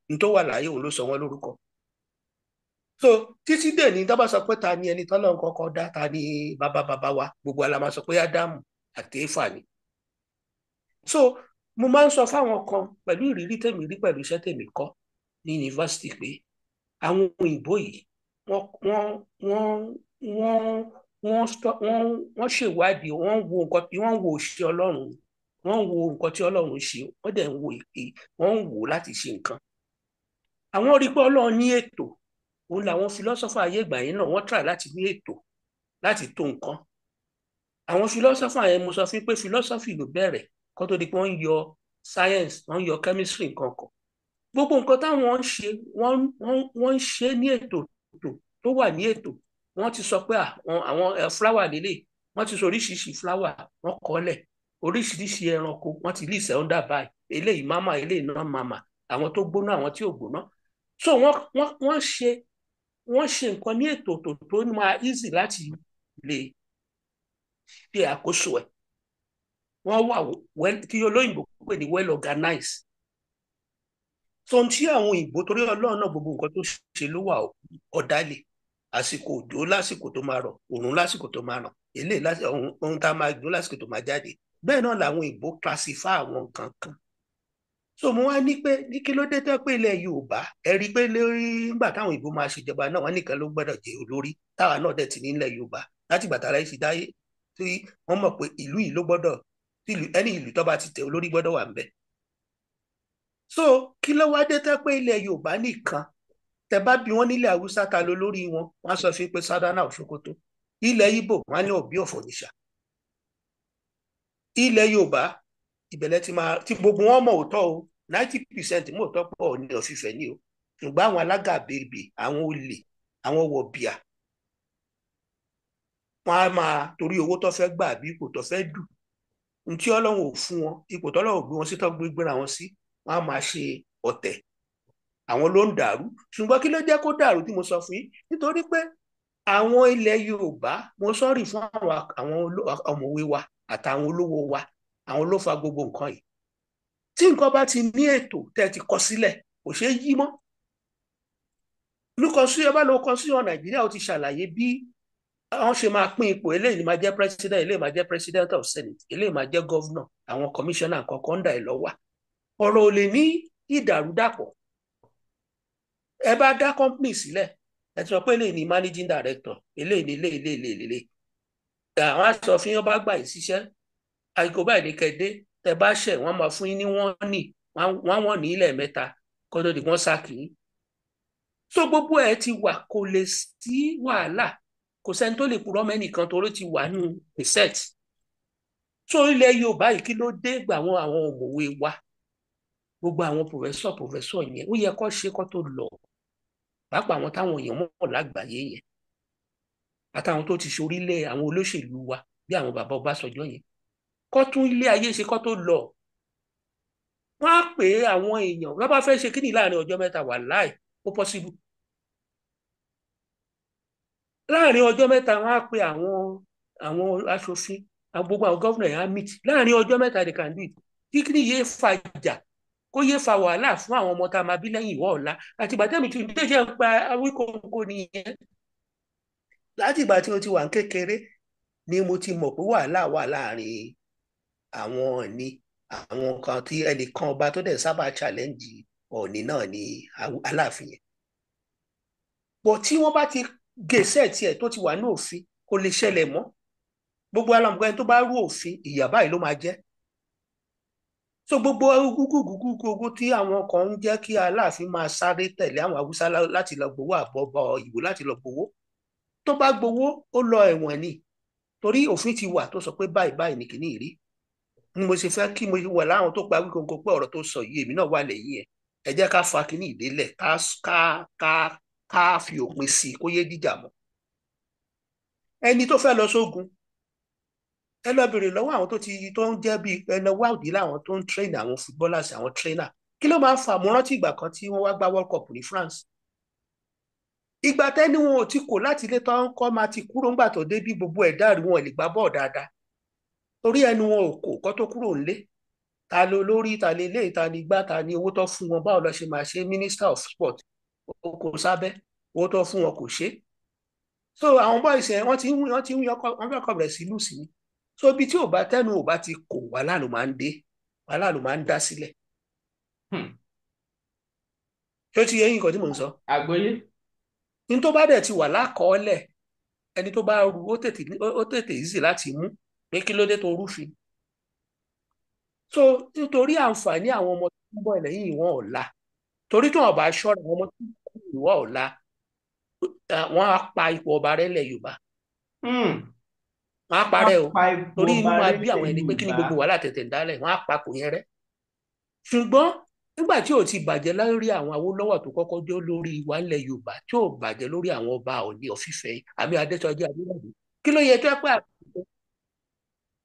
[SPEAKER 2] n tó wà láyé òun ló sọ wọ́n lórúkọ. So títí dè ní dábàá sọ pé ta ni ẹni tọ́lọ́run kọ́kọ́ dá, ta ni bàbá wa, gbogbo ala máa sọ pé Ádámù àti Éfà ni. So mo máa ń sọ fáwọn kan pẹ̀lú ìrírí tèmi rí pẹ̀lú iṣẹ́ tèmi kọ́ ní yunifásitì pé àwọn òyìnbó yìí wọ́n ṣèwádìí, wọ́n wo òṣìṣẹ́ Ọlọ́run, wọ́n wo nǹkan tí Ọlọ́run ṣe, wọ́n dẹ̀ ń wo èpè, wọ́n ń wò láti ṣe nǹkan. Àwọn rí pé Ọlọ́run ní ètò, òun làwọn philosopher ayé ìgbà yẹn náà wọ́n try láti ní ètò láti tó nǹkan. Àwọn philosopher yẹn mo sọ fún pé philosophy ló bẹ̀rẹ̀ kó tó di pé wọ́n yọ science, wọ́n yọ chemistry nǹkan kan. Gbogbo nǹkan táwọn ń ṣe wọ́n ń ṣe ní ètò tó wà ní ètò. Wọ́n ti sọ pé àwọn flower lélẹ̀, wọ́n ti sọ oríṣiríṣi flower, wọ́n kọ́lẹ̀ oríṣiríṣi ẹranko, wọ́n ti lè ṣe under by eléyìí mama eléyìí non mama, àwọn tó gbóná àwọn tí ò gbóná. So wọ́n ṣe nǹkan ní ètò tó máa easy láti lè ṣe àkóso ẹ̀. Wọ́n wà tí olóyìnbó pè ní well organized. So tí àwọn òyìnbó torí Ọlọ́run náà gbogbo nǹkan tó ṣe ló wà ọ̀dàlẹ̀, àsìkò òjò lásìkò tó máa rọ̀, òrùn lásìkò tó máa ràn, eléyìí ohun tá a máa gbọ́ lásìkò tó máa jáde. Bẹ́ẹ̀ náà làwọn òyìnbó classify àwọn nǹkan kan. So mo wá ní pé ní kí ló dé tó pé ilẹ̀ Yorùbá ẹ rí pé nígbà táwọn òyìnbó máa ṣèjọba náà wọ́n nìkan ló gbọ́dọ̀ jẹ́ olórí, táwa náà dẹ̀ ti ní ilẹ̀ Yorùbá láti ìgbà tára ṣe dáyé tí wọ́n mọ̀ pé ìlú yìí ló gbọ́dọ̀, ẹni ìlú tó bá ti tẹ̀ olórí gbọ́dọ̀ wà ńbẹ̀. So kí ló wá dé tó pé ilẹ̀ Yorùbá nìkan tẹ bá bí wọ́n nílẹ̀ Haúsá ta ló lórí wọn, wọ́n sọ fún pé Sádánà Òṣókótó, ilẹ̀ Ìgbò wọ́n ní Òbí Ọ̀fọ̀nìṣà, ilẹ̀ Yorùbá ìbẹ̀lẹ̀ tí gbogbo wọn mọ̀ òótọ́ o 90% mọ̀ òótọ́ pọ̀ ní Ọ̀fìfẹ́ ní o, ṣùgbọ́n àwọn alágàbèbè, àwọn olè, àwọn wọ̀bìà wọ́n á máa torí owó tó fẹ́ gbà bí ipò tó fẹ́ dù ohun tí Ọlọ́run ò fún wọn, ipò tọ́lọ́run ò gbé wọn sí tó gbéra wọn sí, wọ́n á máa ṣe ọ̀tẹ̀, àwọn ló ń dàrú. Ṣùgbọ́n kí ló jẹ́ kó dàrú tí mo sọ fún yín? Nítorí pé àwọn ilẹ̀ Yorùbá, mo sọ́rí fún àwọn ọ̀mọ̀wé wa àtàwọn olówó wa, àwọn ló fa gbogbo nǹkan yìí. Tí nǹkan bá ti ní ètò tẹ́ ti kọ sílẹ̀, kò ṣeé yí mọ́. Ẹ bá lọ Constitution Nàìjíríà, ó ti ṣàlàyé bí wọ́n ṣe máa pín ipò, eléyìí máa jẹ́ president, eléyìí máa jẹ́ president of senate, eléyìí máa jẹ́ governor, àwọn commissioner kọ̀ọ̀kan dà ẹ̀ lọ́wọ́. Ọ̀rọ̀ ò lè ní ìdàrúdàpọ̀. Ẹ bá dá company sílẹ̀, ẹ ti sọ pé eléyìí ni managing director, eléyìí ni eléyìí. Àwọn aṣọ fi hàn bá gbà yín síṣẹ́, àìkú báyìí ní kẹ́dé, tẹ bá ṣẹ̀ wọ́n máa fún yín ní wọ́n ní ilẹ̀ mẹ́ta kó tó di wọ́n sáàkì yín. So gbogbo ẹ̀ ti wà, kò lè sí wàhálà, kò sẹ́ni tó lè purọ́ mẹ́nìkan torí ti wà nù reset. So ilẹ̀ Yorùbá yìí kí ló dé gbà àwọn ọ̀mọ̀wé wa, gbogbo àwọn professor yẹn, ó yẹ kó ṣe kó tó lọ, pàápàá àwọn táwọn èèyàn mọ̀ lágbàáyé yẹn, àtàwọn tó ti ṣorílẹ̀ àwọn olóṣèlú wa bí àwọn bàbá Ọbásanjọ́ yẹn, kó tún ilé ayé ṣe kó tó lọ. Wọ́n á pè àwọn èèyàn, wọ́n bá fẹ́ ṣe kíní láàrin ọjọ́ mẹ́ta, wàláì ó possible. Láàrin ọjọ́ mẹ́ta wọ́n á pè àwọn aṣòfin, gbogbo àwọn gọ́vnà yẹn á meet láàrin ọjọ́ mẹ́ta, they can do it. Kíkiri yé fa ìjà, kó yé fa wàhálà fún àwọn ọmọ tá a máa bí lẹ́yìn ìwọ ọ̀la. Àti ìgbà tẹ́mi tí ó jẹ́ ń pa Awíkóńkó nìyẹn. Láti ìgbà tí mo ti wà ní kékeré ni mo ti mọ̀ pé wàhálà wà láàrin àwọn Ọọ̀ni, àwọn kan tí ẹnìkan ọba tó dẹ̀ sábà challenge Ọọ̀ni náà ni Aláàfin yẹn. Bọ̀ tí wọ́n bá ti gèsè tiẹ̀ tó ti wà ní òfin, kò lè ṣẹlẹ̀ mọ́. Gbogbo alamọ̀gbẹ́ tó bá rú òfin, ìyà báyìí ló máa jẹ́. So gbogbo gúgúgúgúgú tí àwọn kan ń jẹ́ kí Aláàfin máa sáré tẹ̀lé àwọn Haúsá láti lọ gbowó, àbọ̀bọ̀ Ìgbò láti lọ gbowó, tó bá gbowó ó lọ ẹ̀wọ̀n ni, torí òfin ti wà tó sọ pé báyìí ní kìíní rí. Ni mo ṣe fẹ́ kí mo wà láwọn tó pa Awíkóńkó pé ọ̀rọ̀ tó sọ yìí èmi náà wà lẹ́yìn ẹ̀, ẹ jẹ́ ká fa kìíní ìdélẹ̀, ká fi òpin sí kó yé dìjà mọ́. Ẹni tó fẹ́ lọ sógun, ẹ lọ bèrè lọ́wọ́ àwọn tó ń jẹ́ bíi ẹnà wáùdí láwọn tó ń train àwọn footballers, àwọn trainer. Kí ló máa ń fa? Mo rántí ìgbà kan tí wọ́n wá gbá World Cup ní France. Ìgbà tẹ́ni wọn ò ti kò láti ilé tó ń kọ́ máa ti kúrò ńgbà tó dé bí gbogbo ẹ̀ dàrú, wọn lè gbá bọ́ọ̀ dáadáa. Torí ẹnu wọn ò kò kọ́ tó kúrò ńlé. Ta ló lórí, ta lè lé, ta ní gbá, ta ní owó tó fún wọn, báwo lọ ṣe máa ṣe Minister of Sport kò sábẹ́, owó tó fún wọn kò ṣe. So àwọn boys yẹn wọ́n fẹ́ kọ́ bẹ̀rẹ̀ sí lù sí ni. So ibi tí tẹnu ò bá ti kò, wàhálà ló máa ń dé, wàhálà ló máa ń dá sílẹ̀. Ṣé ó ti yẹ yín nǹkan tí mò ń sọ?
[SPEAKER 1] Àgbọ́yé.
[SPEAKER 2] Ní tó bá dẹ̀ ti wà lákọọ́lẹ̀, ẹni tó bá rú ó tètè easy láti mú, pé kí ló dé tó rúfin. So nítorí àǹfààní àwọn ọmọ tó ń bọ̀ lẹ́yìn ìwọ̀n ọ̀la, torí tí wọ́n bá ṣọ́ra àwọn ọmọ tó ń bọ̀ lẹ́yìn ìwọ̀n ọ̀la, wọ́n á pa ipò ọba rẹ̀ lẹ̀ Yorùbá. Wọ́n á parẹ́ o, torí inú máa bí àwọn ẹni pé kí ni gbogbo wàhálà tẹ̀tẹ̀ dálẹ̀, wọ́n á pa kò yẹn rẹ́. Ṣùgbọ́n nígbà tí ò ti bàjẹ́ lórí àwọn Awólọ́wọ̀ tó kọ́kọ́ dé lórí wa ilẹ̀ Yorùbá, tí ò bàjẹ́ lórí àwọn ọba Ọọ̀ni of Ifẹ̀ àbí Adéṣọjí Adélẹ́bù, kí ló yẹ tó ẹ pé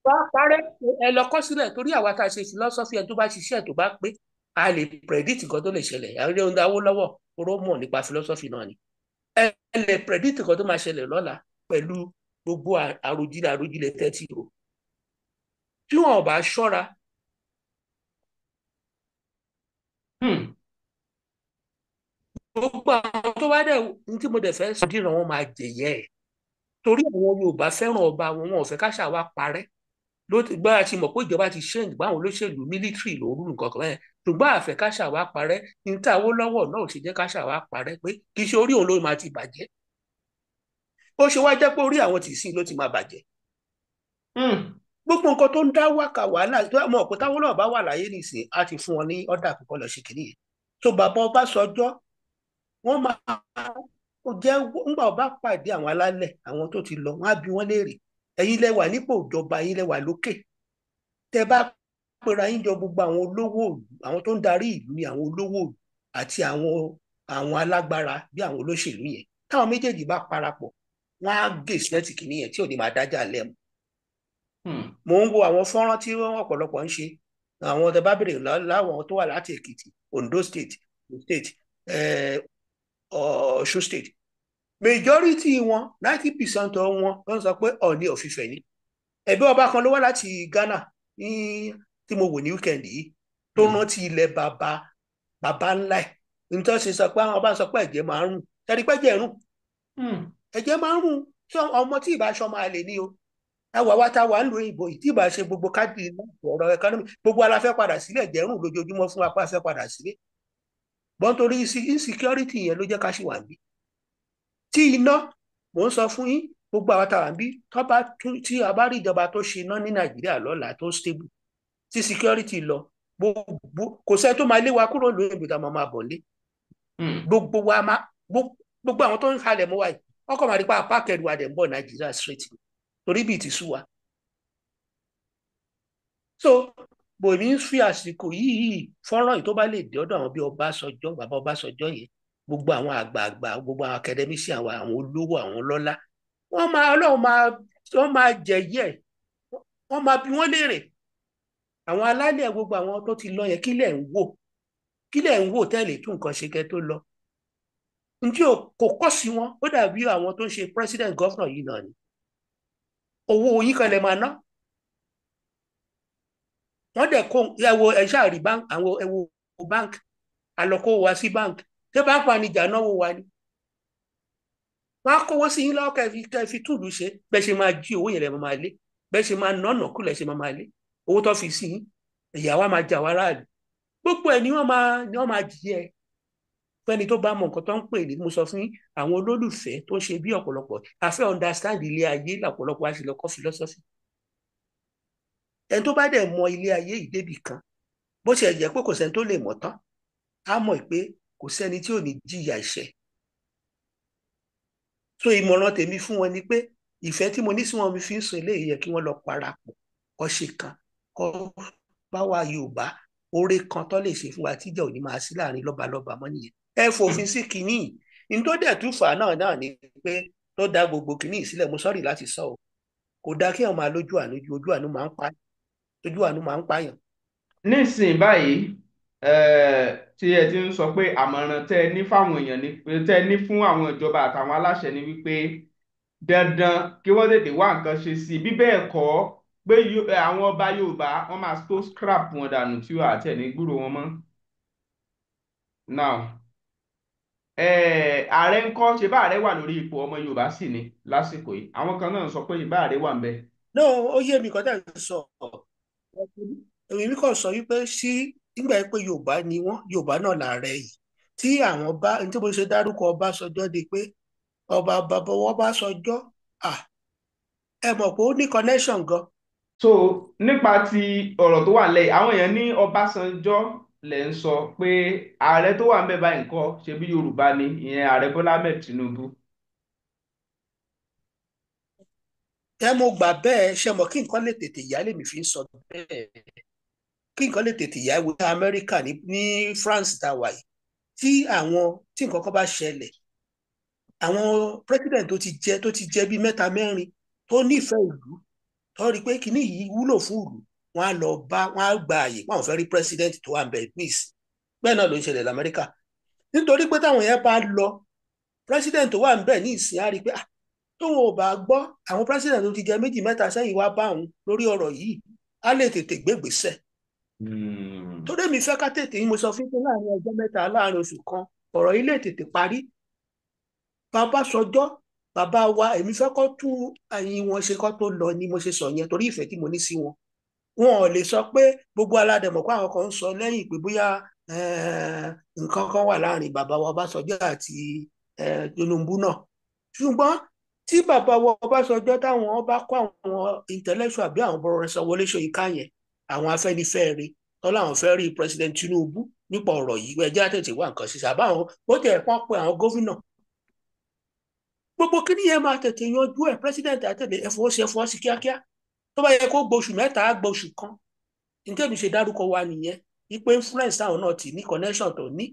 [SPEAKER 2] wọ́n á parẹ́. Ẹ lọ kọ́ sílẹ̀, torí àwa tá a ṣe philosophy, ẹ tó bá ṣiṣẹ́ tó bá pé a lè predict nǹkan tó lè ṣẹlẹ̀. Àwọn ohun Awólọ́wọ̀ oró mọ̀ nípa philosophy náà ni. Ẹ lè predict nǹkan tó máa ṣẹlẹ̀ lọ́la pẹ̀lú gbogbo àròjinlẹ̀ tẹ́tí rò. Tí wọn ò bá ṣọ́ra, gbogbo àwọn tó bá dẹ̀ ní tí mo dẹ̀ fẹ́ sọ dìran wọn máa jẹ̀yẹ́ ẹ̀, torí àwọn Yorùbá fẹ́ràn ọba wọn, wọn ò fẹ́ káṣà wa parẹ́. Gbá a ti mọ̀ pé ìjọba ti ṣẹ́ǹdì báwọn olóṣèlú mílítírì lóru nǹkan kan ẹ̀, ṣùgbọ́n àfẹ́ káṣà wa parẹ́. Ní tí Awólọ́wọ̀ náà ò ṣe jẹ́ káṣà wa parẹ́, pé kì í ṣe orí òun ló máa ti bàjẹ́. Ó ṣe wá jẹ́ pé orí àwọn tìsín ló ti máa bàjẹ́. Gbogbo nǹkan tó ń dá wákà wàhálà, mọ̀ pé Awólọ́wọ̀ bá wà láyé nìsín, á ti fún wọn ní ọ̀dà àkọ́kọ́ lọ ṣe kìnìyẹn. So bàbá Ọbásanjọ́, wọ́n máa jẹ́ ńgbà ọba pàdé àwọn alálẹ̀, àwọn tó ti lọ, wọ́n á bi wọ́n léèrè, ẹ̀yin lẹ wà nípò ìjọba, ẹ̀yin lẹ wà lókè, tẹ bá pera yín jọ gbogbo àwọn olówó ìlú, àwọn tó ń darí ìlú ni àwọn olówó ìlú àti àwọn alágbára bí àwọn olóṣèlú yẹn, táwọn méjèèjì bá parapọ̀, wọ́n á gé sílẹ̀tì kìíní yẹn tí ò ní máa dájà lẹ́mu. Mò ń wo àwọn fọ́nrán tí ọ̀pọ̀lọpọ̀ ń ṣe, àwọn ọ̀dẹ bá bèrè láwọn tó wà láti Èkìtì, Ondo state, Ọ̀ṣun state, majority wọn 90% wọn ló ń sọ pé Ọọ̀ni of Ifẹ̀ ni. Ẹ̀bí ọba kan ló wá láti Ghana ní tí mo wò ní weekend yìí tó rántí ilẹ̀ bàbá ńlá ẹ̀. Nítorí ṣe sọ pé àwọn ọba sọ pé ẹ̀jẹ̀ máa ń rùn, ẹ̀rí pé ẹ̀jẹ̀ rùn, ẹ̀jẹ̀ máa ń rùn, tí ọmọ tí ìbá aṣọ máa lè ní o. Ẹwà wa ta wà ń lo ìbò yìí tí ìbá ṣe gbogbo káàdì ọ̀rọ̀ ẹkánọ́mì gbogbo ara fẹ́ padà sílẹ̀, ẹ̀jẹ̀ rùn lójoojúmọ́ fún apá fẹ́ padà sílé. Gbọ́n torí insecurity yẹn ló jẹ́ ká ṣì wà níbí. Tí iná, mò ń sọ fún yín, gbogbo àwọn tàwa níbí tí a bá rí ìjọba tó ṣe iná ní Nàìjíríà lọ́la tó stable, tí security lọ, kò sẹ́ tó máa lé wa kúrò lóyún ìbùdó àmọ́ máa bọ̀ lé. Gbogbo àwọn tó ń halẹ̀ mọ́ wa yìí, ọkọ̀ máa rí pa apá kẹrù wa dẹ̀ ń bọ̀ Nàìjíríà straight torí bíi ti sú wa. So bòmí ń fi àsìkò yìí fọ́nrán yìí tó bá lè dé ọ̀dọ̀ àwọn bíi Ọbásanjọ́, bàbá Ọbásanjọ́ yẹn, gbogbo àwọn àgbààgbà, gbogbo àwọn academician, àwọn olówó, àwọn ọlọ́lá, wọ́n máa jẹ̀yẹ́, wọ́n máa bí wọ́n léèrè. Àwọn alálẹ̀ gbogbo àwọn tó ti lọ yẹn kí lẹ̀ ń wò tẹ́lẹ̀ tún nǹkan ṣe kẹ́ tó lọ. Ǹjẹ́ kò kọ́ sí wọn, ó dàbí àwọn tó ń ṣe president governor yìí náà ni. Owó yín kan lè máa ná. Wọ́n dẹ̀ kó ẹwọ ẹ̀ṣá rí àwọn ẹwọ bank àlọ́kó wa sí bank, ṣé bank wa ni ìjà náwó wa ni. Wọ́n á kówó sí yín lọ́wọ́ kẹ́ fi túlù ṣe, bẹ́ẹ̀ ṣe máa jí owó yẹn lẹ́ máa lé, bẹ́ẹ̀ ṣe máa nọ́nà kú lẹ́ ṣe máa lé, owó tó fi sí yín, ìyàwó máa jà wá ráàlú. Gbogbo ẹ̀ ni wọ́n máa jìyẹ. Fẹ́ni tó bá mọ nǹkan tó ń pè ní, mo sọ fún yín, àwọn olólùfẹ́ tó ń ṣe bí ọ̀pọ̀lọpọ̀ àfẹ́ understand ilé ayé lọ́pọ̀lọpọ̀ á sì lọ kọ́ philosophy. Ẹni tó bá dẹ̀ mọ ilé ayé yìí débì kan, bó ṣe jẹ́ pé kò sẹ́ni tó lè mọ̀ tán, á mọ̀ pé kò sẹ́ni tí ò ní jìyà ẹ̀ṣẹ̀. So ìmọ̀ràn tèmi fún wọn ni pé ìfẹ́ tí mo ní sí wọn mi fi ń sọ eléyìí yẹ kí wọ́n lọ parapọ̀ kó ṣe kan, kó bá wa Yorùbá oore kan tó lè ṣe fún wa tíjà ò ní máa sí láàrin lọ́balọ́ba mọ́ nìyẹn. Ẹ fòfin sí kínní ní tó dẹ̀ tún fà náà ni pé tó dá gbogbo kínní sílẹ̀, mo sọ́rí láti sọ ọ́, kò dá kí ẹ̀ máa lójú àánú ju ojú àánú máa ń pààyàn.
[SPEAKER 1] Nísìnyí báyìí tí ẹ ti ń sọ pé àmọ̀ràn tẹ́ ẹ ní fáwọn èèyàn tẹ́ ẹ ní fún àwọn ìjọba àtàwọn aláṣẹ ni wípé dandan kí wọ́n tètè wá nǹkan ṣe sí i, bí bẹ́ẹ̀ kọ́ pé àwọn ọba Yorùbá wọ́n máa tó scrap wọn dànù tí ó àti ẹ̀ ní gbúrò wọn mọ́. Now ààrẹ ń kọ́ ṣe bá ààrẹ wà lórí ipò, ọmọ Yorùbá sì ni lásìkò yìí, àwọn kan náà sọ pé ìbá ààrẹ wà ń bẹ.
[SPEAKER 2] No, ó yé mi kọ́ tẹ̀ ń sọ èmi kàn sọ wípé sí nígbà pé Yorùbá ni wọ́n, Yorùbá náà làárẹ̀ yìí, tí àwọn bá ní tí mo ṣe dárúkọ Ọbásanjọ́ di pé ọba bàbá Ọbásanjọ́ ẹ mọ̀ pé ó ní connection gan.
[SPEAKER 1] So nípa ti ọ̀rọ̀ tó wà lẹ́yìn, àwọn èèyàn ní Ọbásanjọ́ lẹ̀ ń sọ pé ààrẹ tó wà ń bẹ báyìí ńkọ́, ṣe bí Yorùbá ni, ìyẹn ààrẹ Bọ́lá Ahmed Tinubu.
[SPEAKER 2] Ẹ mo gbà bẹ́ẹ̀, ṣe mọ̀ kí nǹkan lè tètè yá lèmi fi ń sọ bẹ́ẹ̀, kí nǹkan lè tètè yá ìwé Amẹ́ríkà ní France dáwà yìí, tí nǹkan kan bá ṣẹlẹ̀, àwọn president tó ti jẹ bíi mẹ́ta mẹ́rin tó nífẹ̀ẹ́ ìlú tó rí pé kíní yìí wúlò fún ìlú, wọ́n á gba àyè wọ́n fẹ́ rí president tó wà ń bẹ̀ peace. Bẹ́ẹ̀ náà ló ń ṣẹlẹ̀ lamẹ́ríkà, nítorí pé táwọn yẹn bá lọ, president tó wà ń bẹ̀ ní ìsìn á rí pé tóun ò bá gbọ́ àwọn president tó ti jẹ méjì mẹ́ta sẹ́yìn wá bá òun lórí ọ̀rọ̀ yìí, á lè tètè gbégbèsẹ̀. Torí mi fẹ́ ká tètè yín, mo sọ fún pé láàrin ọjọ́ mẹ́ta, láàrin oṣù kan, ọ̀rọ̀ yìí lè tètè parí. Bàbá sọjọ́, bàbá wa, èmi fẹ́ kó tún àyìn wọn ṣe kó tó lọ ni mo ṣe sọ yẹn, torí ìfẹ́ tí mo ní sí wọn. Wọn ò lè sọ pé gbogbo aládẹ̀mọ̀ pé àwọn kan ń sọ lẹ́yìn pé bóyá nǹkan kan wà láàrin bàbá wa Ọbásanjọ́ àti Tinubu náà. Ṣùgbọ́n tí bàbá wa Ọbásanjọ́ táwọn bá kó àwọn intellectual bí àwọn Professor Wọlé Ṣóyínká yẹn, àwọn Afẹ́nifẹ́re tọ́lá àwọn fẹ́ rí President Tinubu nípa ọ̀rọ̀ yìí, ẹjẹ́ àtẹ̀tẹ̀ wà nǹkan ṣiṣẹ́ àbáwọn bó tẹ̀ pọ́n pé àwọn gómìnà, gbogbo kíní yẹn máa tètè yanjú ẹ̀. President àtẹ̀lé ẹ̀fọ́ sí kíákíá, tó bá yẹ kó gbóṣù mẹ́ta á gbóṣù kan. Nítorí mi ṣe dárúkọ wa nìyẹn, wípé influence táwọn náà ti ní, connection tó ní,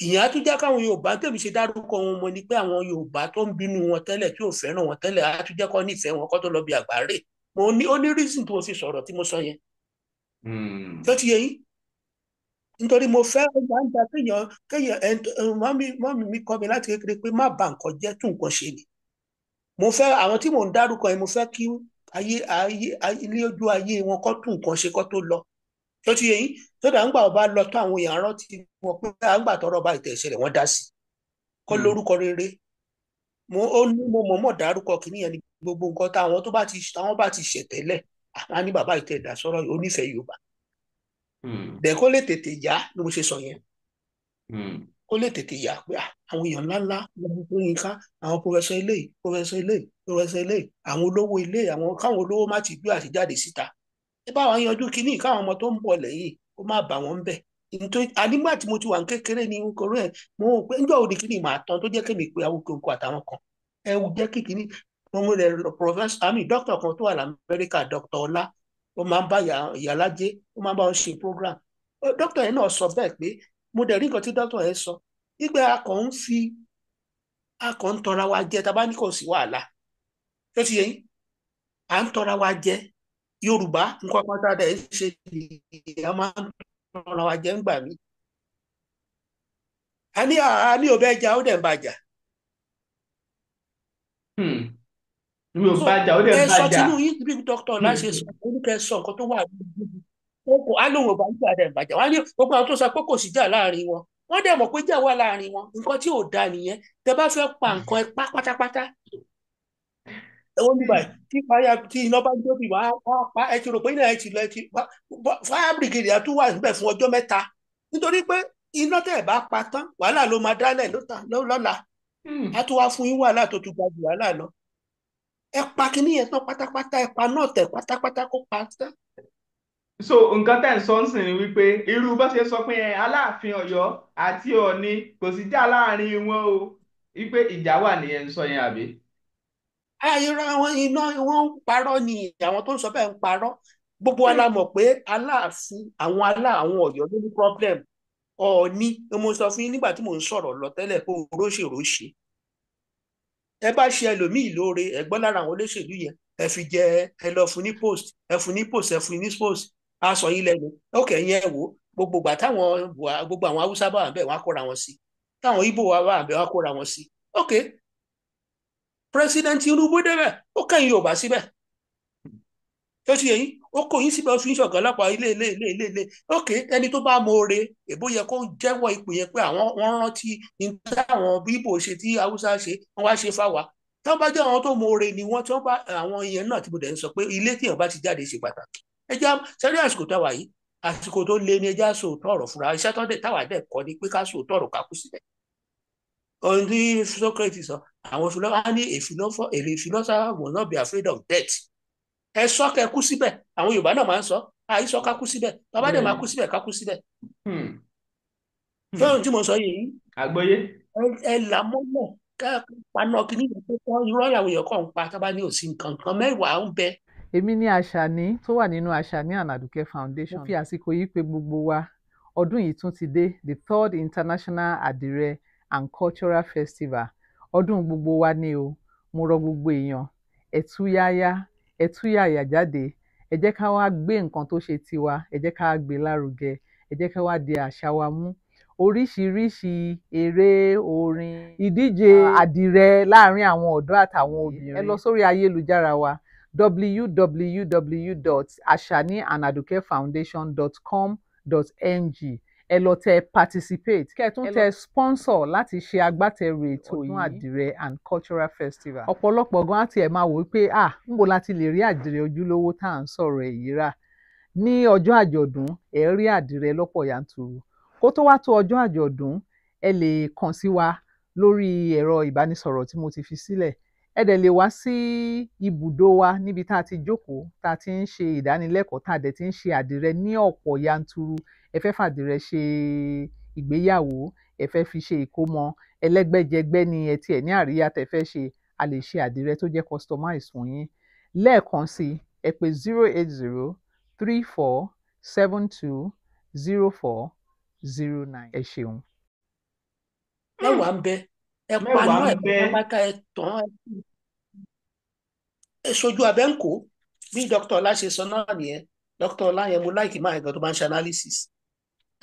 [SPEAKER 2] ìyẹn á tún jẹ́ káwọn Yorùbá tèmi ṣe dárúkọ wọn mọ̀ ni pé àwọn Yorùbá tó ń bínú wọn tẹ́lẹ̀ tí ò fẹ́ràn wọn tẹ́lẹ̀ á tún jẹ́ kó nífẹ̀ẹ́ wọn kó tó lọ bí àgbáre. ó ní reason tí mo fi sọ̀rọ̀ tí mo sọ yẹn tó ti yẹ yín nítorí mo fẹ́ gbàǹjà kéèyàn mọ́mí mi kọ́ mi láti kékeré pé má bà nǹkan jẹ́ tún nǹkan ṣe ni mo fẹ́ àwọn tí mò ń dárúkọ yẹn mo fẹ́ kí ilé ojú ayé wọn kọ́ tún nǹkan ṣe kọ́ tó lọ tó ti yẹ yín tó dà ń gbà ọba lọ tó àwọn èèyàn rántí wọn pé à ń gbà tọrọ ọba ìtẹ̀sẹ̀lẹ̀ wọ́n dá sí kọ́ lórúkọ rere mo mọ̀ dárúkọ kìíní yẹn ni gbogbo nǹkan táwọn bá ti ṣẹ̀tẹ́lẹ̀ àwọn ní bàbá ìtẹ̀dá sọ̀rọ̀ onífẹ̀ẹ́ Yorùbá bẹ́ẹ̀ kó lè tètè yá ni mo ṣe sọ yẹn kó lè tètè yá pé àwọn èèyàn ńláńlá lọ́wọ́ tó yín ká àwọn pòfẹ́sọ̀ ilé àwọn olówó ilé àwọn káwọn olówó má ti gbé àtijáde síta ẹ bá wọn yanjú kínní káwọn ọmọ tó ń bọ̀ lẹ́yìn kó má bà wọ́n bẹ̀ nítorí ànígbà tí mo ti wà ní kékeré ní nkọrọ ẹ mo rò pé njọ́ òde kínní màá tán tó jẹ́ kémi pé àwọn kòkó àtàwọn kan ẹ wù jẹ́ kí kínní mo rẹ̀ dókítà kan tó wà lamẹ́ríkà dókítà Ọlá ó máa ń bá ìyálájé ó máa ń bá wọn ṣe program dókítà yẹn náà sọ bẹ́ẹ̀ pé mo dẹ̀ rí nǹkan tí dókítà yẹn sọ nígbà akọ̀ ń tọra wa jẹ tá a bá ní kò sí wàhálà tó ti yẹ yín à ń tọra wa jẹ Yorùbá nǹkan pátá dẹ̀ ń ṣe ìyá máa ń tọra wa jẹ ń gbà mí a ní òbẹ́ ẹja ó dẹ̀ ń bàjá.
[SPEAKER 1] mi ò bàjá ó dẹ̀ ń
[SPEAKER 2] ẹ sọ
[SPEAKER 1] bàjá.
[SPEAKER 2] tinú yín bí dókítà láṣẹ sọ oníkẹ́ sọ nǹkan tó wà níbi kókò á lóun ò bá ń jà dẹ̀ ń bàjá wọn á ní gbogbo àwọn tó sọ pé kò sí jà láàrin wọn wọ́n dẹ̀ mọ̀ pé jà wà láàrin wọn nǹkan tí ò da nìyẹn tẹ bá fẹ́ pa nǹkan ẹ pa pátápátá ẹwọ́n bíbá tí iná bá jó bí wàá pa ẹ ti rò pé ilẹ̀ ẹ ti lọ ẹ ti fire brigade á tún wà níbẹ̀ fún ọjọ́ mẹ́ta nítorí pé iná tẹ̀ bá pa tán wàhálà ló máa dálẹ̀ lọ́la á tún wá fún yín wàhálà tó tún gba jù wàhálà lọ ẹ pa kíní yẹn tán pátápátá ẹ pa náà tẹ̀ pátápátá kó pa tán.
[SPEAKER 1] so nǹkan tẹ̀ ń sọ ń sìn ni wípé irú bá ṣe sọ pé Aláàfin Ọ̀yọ́ àti Ọọ̀ni kò sí jà láàrin wọn o wípé ìjà wà nìyẹn ń sọ yẹn àbí.
[SPEAKER 2] àìrọ àwọn iná wọn ń parọ́ ni àwọn tó ń sọ bẹ́ẹ̀ ń parọ́ gbogbo wa la mọ̀ pé Aláàfin àwọn Ọ̀yọ́ ló ní problem Ọọ̀ni mo sọ fún yín nígbà tí mò ń sọ̀rọ̀ lọ tẹ́lẹ̀ pé oróṣèróṣe ẹ bá ṣe ẹlòmíì lóore ẹ̀gbọ́n lára àwọn olóṣèlú yẹn ẹ fi jẹ ẹ lọ fún ní post ẹ fún ní post ẹ fún ní post a sọ yín lẹ́nu ókè yẹn wò gbogbo gbà táwọn gbogbo àwọn Haúsá bá wà bẹ́ẹ̀ wọ́n á kóra wọn sí táwọn Ìgbò wà bẹ́ẹ̀ wọ́n á kóra wọn sí ókè president Tinubu débẹ̀ ó kẹ́yìn Yorùbá síbẹ̀ tó ti yẹ yín ó kó yín síbẹ̀ ó fi ń ṣọ̀gá ọlọ́pàá ilé ókè ẹni tó bá mọ̀ọ́re èbó yẹ kó jẹ́wọ́ ipò yẹn pé wọ́n rántí ní táwọn Ìgbò ṣe tí Haúsá ṣe wọ́n wá ṣe fáwa tí wọ́n bá jẹ́ àwọn tó mọ̀ọ́re ni wọ́n tí wọ́n bá àwọn yẹn náà tí mo dẹ̀ ń sọ pé ilé tí èèyàn bá ti jáde ṣe pàtàkì ẹja sẹ́rí àsìkò táwa yìí àsìkò tó lé ní ẹja sòótọ́ ọ̀rọ̀ fúnra iṣẹ́ tó dé táwa dẹ̀ kọ́ ni pé ká sòótọ́ ọ̀rọ̀ ká kú sílẹ̀ ohun tí Socrates sọ àwọn philosopher ní a philosopher will not be afraid of death ẹ sọ kẹ kú síbẹ̀ àwọn Yorùbá náà máa ń sọ àìsọ ká kú síbẹ̀ bàbá dẹ̀ máa kú síbẹ̀ ká kú síbẹ̀ fẹ́ràn tí mo sọ yìí
[SPEAKER 1] àgbọ́yé.
[SPEAKER 2] ẹ là mọ́lẹ̀ ká paná kìíní yẹn tó tán irọ́ làwọn èèyàn kàn ń pa tábà ní òsì nǹkan mẹ́wàá ń bẹ.
[SPEAKER 4] èmi ní Àṣàní tó wà nínú Àṣàní and Àdùkẹ́ Foundation mo fi àsìkò yìí pè gbogbo wa ọdún yìí tún ti dé the 3rd International Àdìrẹ and Cultural Festival ọdún gbogbo wa ni o mo rọ gbogbo èèyàn ẹ̀túyàyà jáde ẹ jẹ́ ká wá gbé nǹkan tó ṣe tiwa ẹ jẹ́ ká wá gbé lárugẹ ẹ jẹ́ ká wá di àṣà wa mú oríṣiríṣi eré orin ìdíje àdìrẹ láàrin àwọn ọ̀dọ́ àtàwọn obìnrin ẹ lọ sórí ayélujára wa www.asaniandadukefoundation.com.ng ẹ lọ tẹ participate kẹ́ ẹ tún tẹ sponsor láti ṣe agbátẹrù ètò ọdún àdìrẹ and cultural festival. ọ̀pọ̀lọpọ̀ gan á tiẹ̀ máa wò wípé níbo la ti lè rí àdìrẹ ojúlówó tá à ń sọ̀rọ̀ èyí rà ní ọjọ́ àjọ̀dún ẹ rí àdìrẹ lọ́pọ̀ yanturu kó tó wá tó ọjọ́ àjọ̀dún ẹ lè kàn sí wa lórí ẹ̀rọ ìbánisọ̀rọ̀ tí mo ti fi sílẹ̀ ẹ dẹ̀ lè wá sí ibùdó wa níbi tá a ti jókòó tá a ti ń ṣe ìdánilẹ́kọ̀ọ́ tá a dẹ̀ ti ń ṣe àdìrẹ ní ọ̀pọ̀ yanturu ẹ fẹ́ fàdìrẹ ṣe ìgbéyàwó ẹ fẹ́ fi ṣe ìkómọ ẹlẹ́gbẹ́jẹgbẹ́ ni ẹ tiẹ̀ ní àríyá tẹ́ fẹ́ ṣe a lè ṣe àdìrẹ tó jẹ́ customize fún yín lẹ́ẹ̀kan sí ẹ pè 08034720409 ẹ ṣeun.
[SPEAKER 2] mẹ́wàá ń bẹ ẹ paná ẹ pátápátá ẹ tán ẹ sojú abẹ́ ń kó bí Dr. Ọlá ṣe sọ náà nìyẹn. Dr. Ọlá yẹn mo láìkì máa nǹkan tó máa ń ṣe analysis.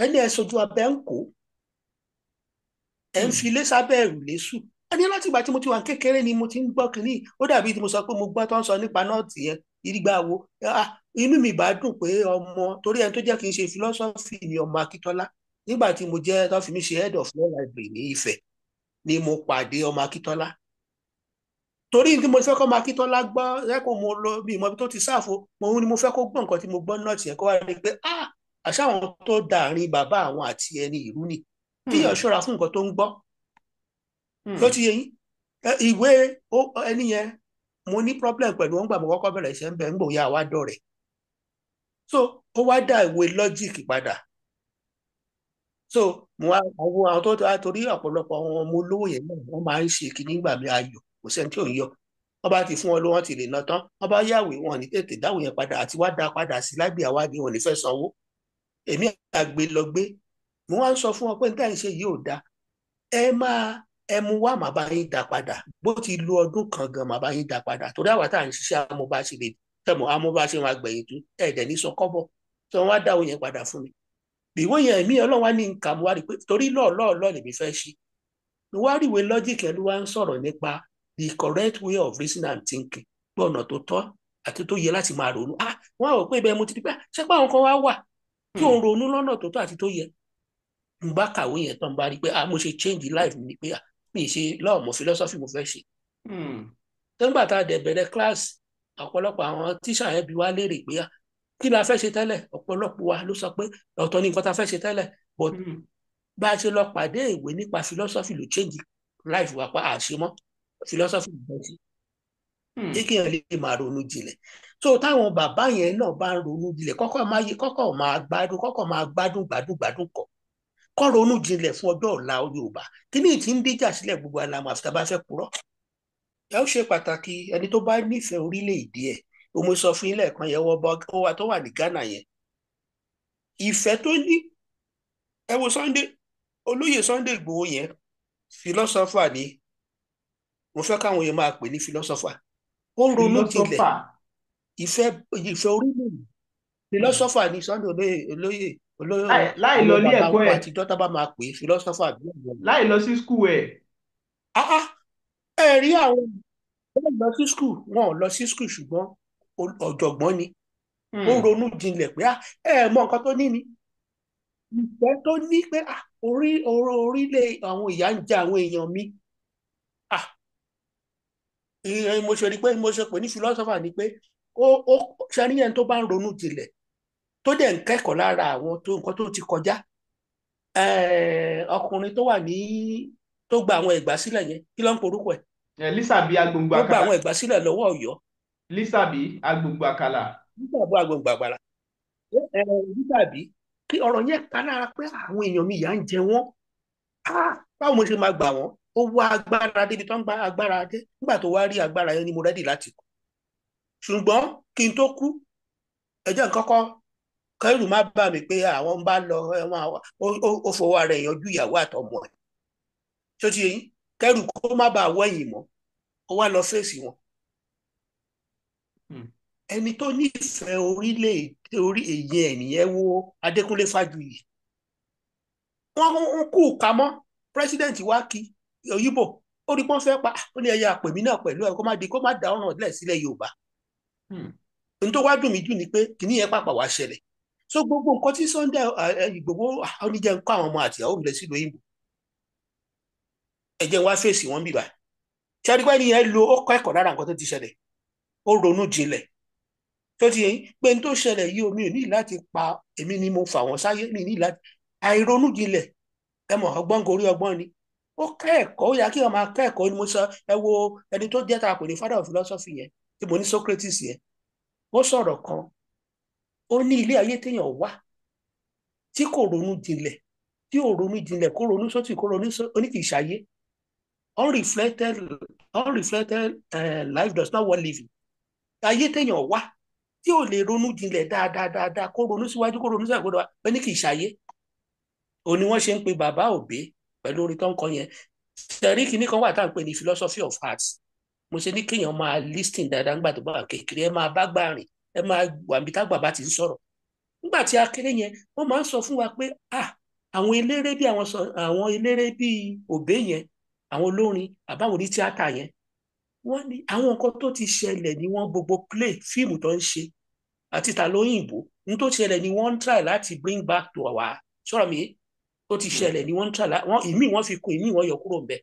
[SPEAKER 2] Ẹni ẹ sojú abẹ́ ń kó ẹ ń fi ilé sábẹ́ ẹ̀rù lésù. Ẹni láti ìgbà tí mo ti wà kékeré ni mo ti ń gbọ́ kínní. Ó dàbí tí mo sọ pé mo gbọ́ tó ń sọ nípa nọ́ọ̀tì yẹn ìdígbà wo. Inú mi bá dùn pé ọmọ torí ẹni tó jẹ́ kí n ṣe philosophy ni ọmọ Akíntọ́lá. Nígbà tí mo jẹ́ tó fi mí ṣe head of law library ní Ifẹ̀ ni mo pàdé ọmọ Akíntọ́lá. Torí tí mo fẹ́ kọ́ ọmọ Akíntọ́lá gbọ́ rẹ́kọ̀ọ́ mo lọ bí ìmọ̀ tó ti sáàfo mo ní mo fẹ́ kó gbọ́ nǹkan tí mo gbọ́ nọ́ọ̀tì yẹn kó wá rí pé àṣà àwọn tó dàárín bàbá àwọn àti ẹni ìrú ni kíyàn ṣọ́ra fún nǹkan tó ń gbọ́. Tó ti yẹ yín ìwé ẹni yẹn mo ní problem pẹ̀lú wọn gbà mo kọ́kọ́ bẹ̀rẹ̀ iṣẹ́ ń bẹ̀ ń gbòòyà wá dọ̀rẹ̀. So ó wá dá ìwé logic padà. So mo wá àwọn tó torí ọ̀pọ̀lọpọ̀ àwọn ọmọ olówó yẹn náà wọ́n máa ń ṣe kìíní gbà mí ayọ̀ kò sẹ́ni tí ò ń yọ. Wọ́n bá ti fún wọn ló wọ́n ti lè ná tán wọ́n bá yàwé wọn ní tètè dáwò yẹn padà àti wá dá padà sí lágbè àwádìí wọn ní fẹ́ sanwó. Èmi àgbè lọ gbé mo wá ń sọ fún wọn pé níta ìṣe yìí ò dáa ẹ mú wá màá bá yín dá padà bó ti lo ọdún kan gan màá bá yín dá padà torí àwa tá à ń ṣiṣẹ́ amúbá ṣe lè tẹ̀mọ̀ amúbá ṣe máa gbẹ̀yìn tú ẹ̀ẹ́dẹ̀ ní sọ kọ́bọ̀ tí wọ́n wá dáwò yẹn padà fún mi. Ìwé yẹn èmi ọlọ́run wá ní nǹkan mo wá rí pé torí lọ́ọ̀lọ́ọ̀ lèmi fẹ́ ṣe mo wá rí ìwé lọ́jíìkì ẹ̀ ló wá ń sọ̀rọ̀ nípa the correct way of reasoning and thinking pé ọ̀nà tó tọ́ àti tó yẹ láti máa ronú. Wọ́n á rò pé ibẹ̀ mo ti di pé ṣé pé àwọn kan wá wà tí òun ronú lọ́nà tó tọ́ àti tó yẹ. Mo bá kàwé yẹn tán bá rí pé mo ṣe change life mi pé mi ṣe lọ́ọ̀ mo philosophy mo fẹ́ ṣe. Nígbà tá a dẹ̀ bẹ̀rẹ̀ class ọ̀pọ̀lọpọ̀ àwọn tíṣà yẹn bi wá léèrè pé kí la fẹ́ ṣe tẹ́lẹ̀ ọ̀pọ̀lọpọ̀ wa ló sọ pé ọ̀tọ̀ ni nǹkan tá a fẹ́ ṣe tẹ́lẹ̀ but bá a ṣe lọ pàdé ìwé nípa philosophy ló change life wa pa àṣemọ́ philosophy ló bọ́ sí. Kí èèyàn lè máa ronú jinlẹ̀. So táwọn bàbá yẹn náà bá ń ronú jinlẹ̀ kọ́kọ́ máa gbádùn kọ́ ronú jinlẹ̀ fún ọjọ́ ọ̀la Yorùbá kí ni ìtì ń díjà sílẹ̀ gbogbo alamọ̀ àfi tá a bá fẹ́ purọ́. Ẹ ó ṣe pàtàkì ẹni tó bá nífẹ̀ẹ́ orílẹ̀-èdè ẹ̀ mo sọ fún ilé ẹ̀kan yẹn wọ́n tó wà ní Ghana yẹn ìfẹ́ tó ní ẹ wo olóyè Sunday Igboho yẹn philosopher ni mo fẹ́ káwọn yẹn máa pè ní philosopher ó ń ronú jinlẹ̀ ìfẹ́ orílẹ̀-èdè philosopher ni Sunday olóyè
[SPEAKER 1] láì lọ ilé ẹ̀kọ́ ẹ̀
[SPEAKER 2] àti dọ́tà bá máa pè é philosopher bí ọ̀gbọ́n.
[SPEAKER 1] láì lọ sí skul ẹ̀.
[SPEAKER 2] ẹ rí àwọn wọn lọ sí skul wọn ò lọ sí skul ṣùgbọ́n ọ̀jọ̀gbọ́n ni ó ronú jinlẹ̀ pé ẹ mọ nǹkan tó ní ni ìfẹ́ tó ní pé orílẹ̀ àwọn ìyà ń jẹ àwọn èèyàn mi. Mo ṣe rí pé mo ṣe pè ní philosopher ni pé ó ṣàníyàn tó bá ń ronú jinlẹ̀ tó dẹ̀ ń kẹ́kọ̀ọ́ lára àwọn nǹkan tó ti kọjá. Ọkùnrin tó wà tó gba àwọn ẹ̀gbá sílẹ̀ yẹn kí ló ń porúkọ ẹ̀.
[SPEAKER 1] Lísàbí Agbòǹgbò Àkàlà.
[SPEAKER 2] ó gba àwọn ẹ̀gbá sílẹ̀ lọ́wọ́ Ọ̀yọ́.
[SPEAKER 1] Lísàbí Agbòǹgbò Àkàlà.
[SPEAKER 2] Lísàbí Agbòǹgbò Àkàlà. Lísàbí kí ọ̀rọ̀ yẹn ká lára pé àwọn èèyàn mi ìyà ń jẹ wọ́n. Báwo mo ṣe máa gbà wọ́n ó wá agbára débi tó ń gba agbára dé nígbà tó wá rí agbára yẹn ni mo rẹ́dì láti kú. Ṣùgbọ́n kí n tó kú ẹjọ́ kọ́kọ́ kẹ́rù má bà mí pé àwọn ń bá lọ ó fọwọ́ ara ẹ̀ yanjú ìyàwó àtọmọ ẹ̀ tó ti yẹn kẹ́rù kó má bàa wẹ̀yìn mọ́ ó wá lọ fèsì wọn. Ẹni tó nífẹ̀ẹ́ orílẹ̀-èdè èyí ẹ̀nìyẹn wo Adékúnlé Fájuyì wọ́n kú kamọ́ president wa kí òyìnbó ó rí pọ́n fẹ́ pa ó ní ẹyẹ àpèmí náà pẹ̀lú ẹ̀ kó má da ọ̀ràn lẹ̀ sílẹ̀ Yorùbá. Ohun tó wá dùn mí jù ni pé kìíní yẹn pàpà wá ṣẹlẹ̀. So gbogbo nǹkan tí Sunday Igboho oníjẹ́ ń kọ́ àwọn ọmọ àti ìyàwó mi lọ sílùú òyìnbó ẹ̀jẹ̀ wá fèsì wọn bíbá ṣàdúgbò ẹni yẹn ó kọ́ ẹ̀kọ́ lára nǹkan tó ti ṣẹlẹ̀ ó ronú jinlẹ̀ tó ti yẹn pé n tó ṣẹlẹ̀ yìí omi ò ní láti pa èmi ni mo fà wọ́n sáyé mi ní láti àìronú jinlẹ̀ ẹ mọ̀ ọgbọ́n gorí ọgbọ́n ni ó kẹ́ẹ̀kọ́ ó yà kí wọ́n máa kẹ́ẹ̀kọ́ ni mo sọ ẹ wo ẹni tó jẹ́ ta pè ní father of philosophy yẹn tí mo ní Socrates yẹn ó sọ̀rọ̀ kan ó ní ilé ayé téèyàn wá tí kò ronú jinlẹ̀ kó ronú sótì kó ronú oníkìíṣayé unreflected life does not worth living. Ayé téèyàn wá tí ò lè ronú jinlẹ̀ dáadáa kó ronú síwájú kó ronú síwájú pé ní kì í ṣayé. Òun ni wọ́n ṣe ń pe bàbá òbí pẹ̀lú orin tó ń kọ yẹn. Sẹ̀rí kìíní kan wà tá à ń pè ní philosophy of arts. Mo ṣe ní kéèyàn máa listing dáadáa nígbà tó bá wà kékeré ẹ máa bá gbà rìn ẹ máa wà níbi tágbà bá ti ń sọ̀rọ̀. Nígbà tí a kéré yẹn wọ́n máa ń sọ fún wa pé àwọn eléré bí àwọn eléré bíi òbé yẹn, àwọn olórin àbáwọn oní tíátà yẹn, wọ́n ní àwọn nǹkan tó ti ṣẹlẹ̀ ní wọ́n gbogbo play fíìmù tó ń ṣe àti ta lóyìnbó ní tó ṣẹlẹ̀ ni wọ́n ń try láti bring back to our sọ̀rọ̀ mi tó ti ṣẹlẹ̀ ni wọ́n ń try ìmí wọ́n fi kún ìmí wọ́n yọ kúrò ńbẹ̀.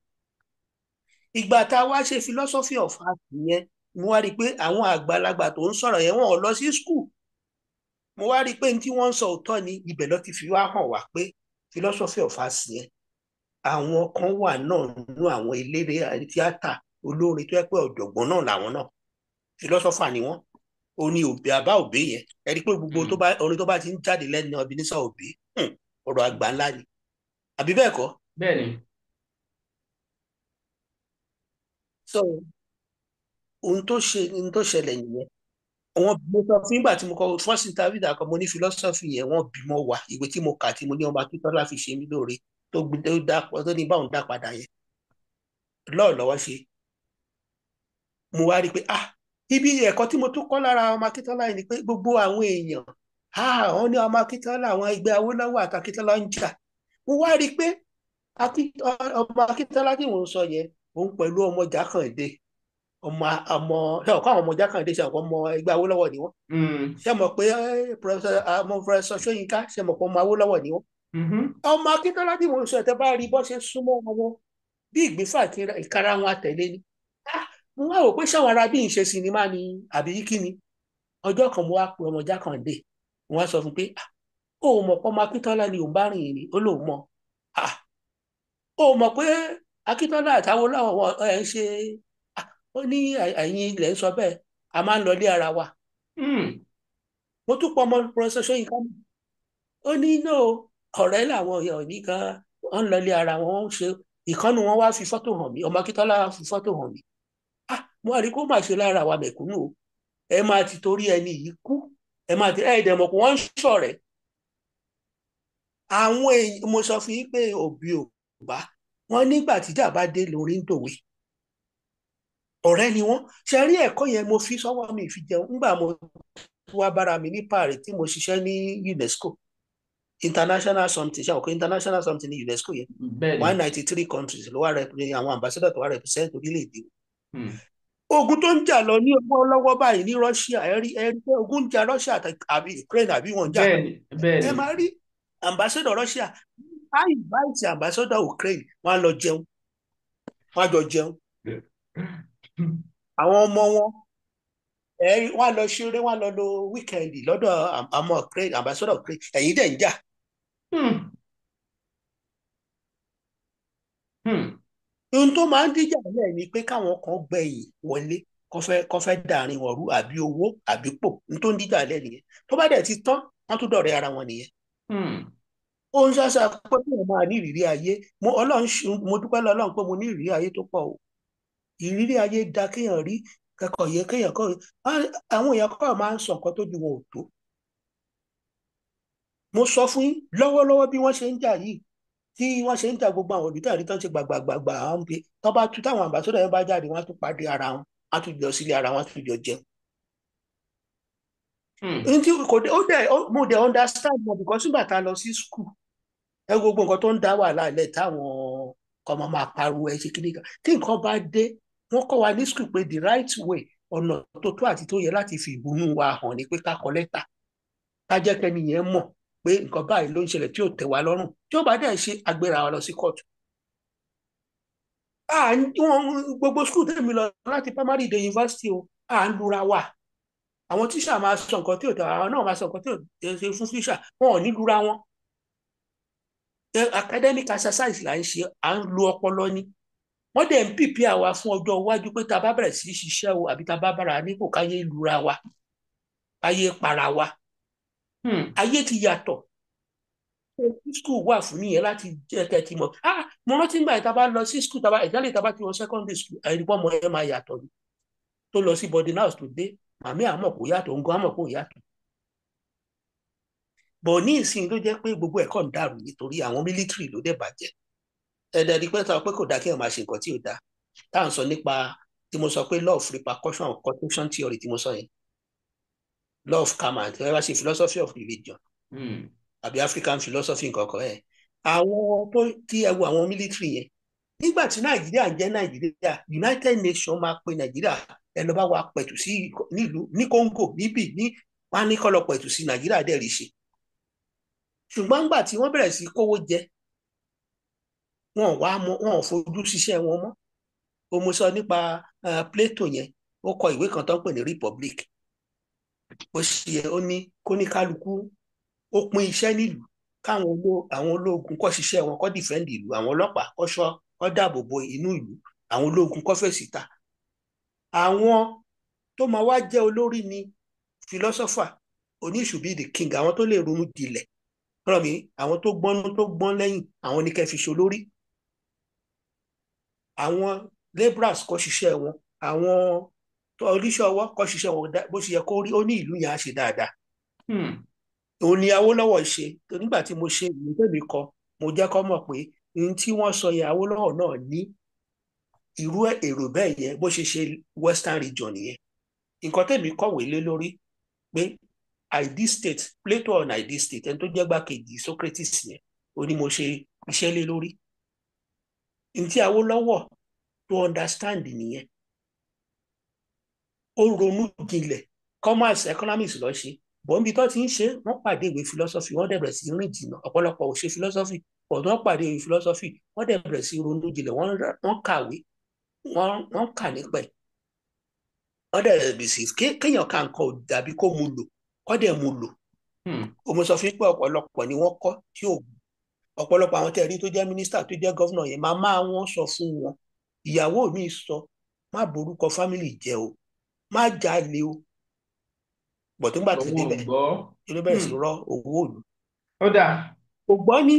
[SPEAKER 2] Ìgbà tá a wá ṣe philosophy of art yẹn mo wá rí i pé àwọn àgbàlagbà tó ń sọ̀rọ̀ yẹn wọn ò lọ sí school. Mo wá rí i pé ní tí wọ́n ń sọ òótọ́ ni ibẹ̀ ló ti fi wá hàn wá pé philosophy of art yẹn àwọn kan wà náà nínú àwọn eléré tíátà olórin tó yẹ pé ọ̀jọ̀gbọ́n náà làwọn náà philosopher ni wọ́n. Ó ní òbí àbá òbí yẹn ẹ rí i pé gbogbo orin tó bá ti ń jáde lẹ́nu Ebenezer Obey ọ̀rọ̀ àgbà ńlá ni àbí bẹ́ẹ̀ kọ́.
[SPEAKER 1] bẹ́ẹ̀ ni.
[SPEAKER 2] So ohun tó ṣẹlẹ̀ nìyẹn. Àwọn mo sọ fún ìgbà tí mo kọ first interview dàkọ mo ní philosophy yẹn wọ́n bímọ wá ìwé tí mo kà tí mo ní ọmọ Akíntọ́lá fi ṣe mí lóore tó ní báwọn dá padà yẹn lọ́wọ́ ṣe. Mo wá rí i pé ibi ẹ̀kọ́ tí mo tún kọ́ lára ọmọ Akíntọ́lá yìí ni pé gbogbo àwọn èèyàn wọ́n ní ọmọ Akíntọ́lá àwọn ẹgbẹ́ Awólọ́wọ̀ àti Akíntọ́lá ń jà. Mo wá rí i pé ọmọ Akíntọ́lá tí mò ń sọ yẹn òun pẹ̀lú ọmọ Jákàndé ṣe ọ̀kọ́ àwọn ọmọ Jákàndé ṣe ọ̀kọ́ ọmọ ẹgbẹ́ Awólọ́wọ̀ ni wọ́n. Ṣe mọ̀ pé Professor Ṣóyínká ṣe mọ̀ pé ọmọ Awólọ́wọ̀ ni wọ́n. Ọmọ Akíntọ́lá tí mò ń sọ ẹ̀ tẹ́ bá rí bọ́ ṣe súnmọ́ wọn bí ìgbéfà ìkara wọn àtẹ̀lé ni. Mo wá rò pé ṣáwọn ará bí ń ṣe sinimá ni àbí kí ni. Ọjọ́ kan mo wá pe ọmọ Jákàndé mo wá sọ fún pé ó mọ̀ pé ọmọ Akíntọ́lá ni òun bá rìn ní ó lóun mọ̀. Ó mọ̀ pé Akíntọ́lá àtàwọn Awólọ́wọ̀ ẹ̀ ń ṣe ó ní ẹ̀yin ilẹ̀ ń sọ bẹ́ẹ̀ a máa ń lọ ilé ara wa. Mo tún pọ̀ ọmọ Professor Ṣóyínká ó ní no ọ̀rẹ́ làwọn èèyàn ní kan wọ́n ń lọ ilé ara wọn ń ṣe ìkànnì wọn wá fi fọ́tò hàn mí ọmọ Akíntọ́lá fi fọ́tò hàn mí. Mo wá rí kó máa ṣe lára wa mẹ̀kúnnù o ẹ máa ti torí ẹni yìí kú ẹ máa ti ẹ̀ẹ́dẹ̀mọ̀ kó wọ́n ń ṣọ̀rẹ́. Àwọn èèyàn mo sọ fún yín pé òbí ò bá wọn nígbà tíjà bá dé lórí ń tòwe ọ̀rẹ́ ni wọ́n ṣe rí ẹ̀kọ́ yẹn mo fi sọ́wọ́ mi fi jẹun nígbà mo wá bára mi ní Paris tí mo ṣiṣẹ́ ní UNESCO international something ṣe àwọn international something ní UNESCO yẹn 193 countries ló wà àwọn ambassador tó wà represent orílẹ̀-èdè. Ogun tó ń jà lọ ní ọwọ́ lọ́wọ́ báyìí ní Russia ẹ̀rí pé ogun ń jà Russia àbí Ukraine àbí wọ́n ń jà ẹ máa rí ambassador Russia á invite ambassador Ukraine wọ́n á lọ jẹun wọ́n á jọ jẹun. Àwọn ọmọ wọn wọ́n á lọ ṣeré wọ́n á lọ lo wíkẹ́ndì lọ́dọ̀ àmọ́ Ukraine ambassador Ukraine ẹ̀yin dẹ̀ ń jà. Ohun tó máa ń díjà lẹ̀ ni pé káwọn kan gbẹ̀yìn wọlé kó fẹ́ dàrin wọn rú àbí owó àbí pò ohun tó ń díjà lẹ̀ nìyẹn tó bá dẹ̀ ti tán wọ́n tún dọ̀rẹ́ ara wọn nìyẹn. Ó ń ṣàṣà pé kí wọ́n máa ní ìrírí ayé mo dúpẹ́ lọ́lọ́run pé mo ní ìrírí ayé tó pọ̀ o. Ìrírí ayé da kéèyàn rí kẹ́kọ̀ọ́ yẹ kéèyàn kọ́ àwọn èèyàn kọ́ máa ń sọ nǹkan tó ju wọn ò tó. Mo sọ fún yín lọ́wọ́lọ́wọ́ bí wọ́n ṣe ń jà yìí tí wọ́n ṣe ń jà gbogbo àwọn olùdarí tó ń ṣe gbàgbàgbà àwọn pé tó bá tú táwọn àmbàsọ́dọ̀ yẹn bá jáde wọ́n á tún pàdé ara wọn á tún jọ sílé ara wọn á tún jọ jẹun. Mo dẹ̀ understand wọn because nígbà tá a lọ sí school ẹ gbogbo nǹkan tó ń dá wàhálà ilẹ̀ táwọn ọmọ máa pariwo ẹ ṣe kíní kan tí nǹkan bá dé wọ́n kọ́ wa ní school pé the right way ọ̀nà tó tó àti tó yẹ láti fi ìbùnú wa hàn ni pé ká kọ lẹ́tà ká jẹ́ kẹ́ni yẹn mọ̀ pé nǹkan báyìí ló ń ṣẹlẹ̀ tí ò tẹ́ wa lọ́rùn tí ó bá dẹ̀ ṣe agbéra wa lọ sí kóòtù. Gbogbo school tẹ̀mí lọ láti primary dé university o à ń lura wa àwọn tíṣà máa sọ nǹkan tí ò tẹ́ àwọn náà máa sọ nǹkan tí ò ṣe fún tíṣà wọn ò ní lura wọn. Academic exercise là ń ṣe à ń lo ọpọlọ ni wọ́n dẹ̀ ń pìpì àwa fún ọjọ́ iwájú pé tá a bá bẹ̀rẹ̀ sí í ṣiṣẹ́ o àbí tá a bá bára nípò káyé lura wa káyé para wa. Ayé ti yàtọ̀ school wà fún nìyẹn láti jẹ́ kẹ́tì mọ̀ mo rántí nígbà tá a bá lọ sí school ìjálè tá a bá ti wọ secondary school àìrípọ̀ ọmọ yẹn máa yàtọ̀ ni tó lọ sí boarding house tó dé màmí àmọ̀ kò yàtọ̀ ń gan àmọ̀ kò yàtọ̀. Bọ̀ ní ìsìn ló jẹ́ pé gbogbo ẹ̀kọ́ ń dàrú nítorí àwọn military ló dẹ̀ bàjẹ́ ẹ̀dẹ̀ rí pé sọ pé kò dáa kí èèyàn máa ṣe nǹkan tí ò dáa tá à ń sọ nípa tí mo sọ pé law of repercussion causation theory tí mo sọ yẹn law of karma tí wọ́n bá ṣe philosophy of religion
[SPEAKER 1] Hmm.
[SPEAKER 2] àbí African philosophy nǹkan kan ẹ̀ àwọn tó tí ẹ wo àwọn military yẹn nígbà tí Nàìjíríà jẹ́ Nàìjíríà United Nations máa pe Nàìjíríà ẹ lọ bá wa pẹ̀tù sí nílùú ní Congo níbí ní wọn á ní kọ́ lọ pẹ̀tù sí Nàìjíríà dẹ̀ rí ṣe ṣùgbọ́n nígbà tí wọ́n bẹ̀rẹ̀ sí kówó jẹ wọn ò fojú ṣiṣẹ́ wọn mọ́ o mo sọ nípa Plato yẹn ó kọ ìwé kan tó ń pè ní Republic ó ṣe yẹ ó ní kóníkálukú ó pín iṣẹ́ nílùú káwọn àwọn ológun kó ṣiṣẹ́ wọn kó dìfẹ́ǹdì ìlú àwọn ọlọ́pàá kó ṣọ́ kó dáàbò bo inú ìlú àwọn ológun kó fèsì ta àwọn tó máa wá jẹ́ olórí ni philosopher oní should be the king àwọn tó lè ronú jinlẹ̀ rọ̀ mí àwọn tó gbọ́n lẹ́yìn àwọn ní kẹ́ fi ṣolórí àwọn labourers kó ṣiṣẹ́ wọn àwọn oníṣẹ́ ọwọ́ kó ṣiṣẹ́ wọn bó ṣe yẹ kó rí ó ní ìlú yẹn á ṣe dáadáa òun ni Awólọ́wọ̀ ṣe nígbà tí mo ṣe ìwé tèmi kọ mo jẹ́ kó mọ̀ pé ní tí wọ́n sọ yẹn Awólọ́wọ̀ náà ní irú èrò bẹ́ẹ̀ yẹn bó ṣe ṣe western region yẹn nǹkan tèmi kọ̀wé lé lórí pé ideal state Plato on ideal state ẹni tó jẹ́ gbàkejì Socrates yẹn ó ní mo ṣe iṣẹ́ lé lórí ní tí Awólọ́wọ̀ tó understand nìyẹn ó ronú jinlẹ̀ commerce economics ló ṣe bọ́m̀bí tó ti ń ṣe wọ́n pàdé ìwé philosophy wọ́n dẹ̀ bẹ̀rẹ̀ sí rìn jìnnà ọ̀pọ̀lọpọ̀ ò ṣe philosophy ọ̀dọ́ wọ́n pàdé ìwé philosophy wọ́n dẹ̀ bẹ̀rẹ̀ sí ronú jinlẹ̀ wọ́n kàwé wọ́n kà nípa ẹ̀ wọ́n dẹ̀ bẹ̀rẹ̀ sí kéèyàn ká nǹkan ò dàbí kó mu lò kó dẹ̀ mu lò mo sọ fún pé ọ̀pọ̀lọpọ̀ ni wọ́n kọ́ tí ò ọ̀pọ̀lọpọ̀ àwọn tẹ̀rí tó jẹ́ mínísítà tó jẹ́ gọ́vnà yẹn màmá wọn sọ fún wọn ìyàwó mi sọ má borúkọ fámìlì jẹ́ o má jalè o bọ̀ tó ń gbà tó débẹ̀ inú bẹ̀rẹ̀ sí rọ owó òlu.
[SPEAKER 1] Ó dà.
[SPEAKER 2] kò gbọ́ ní.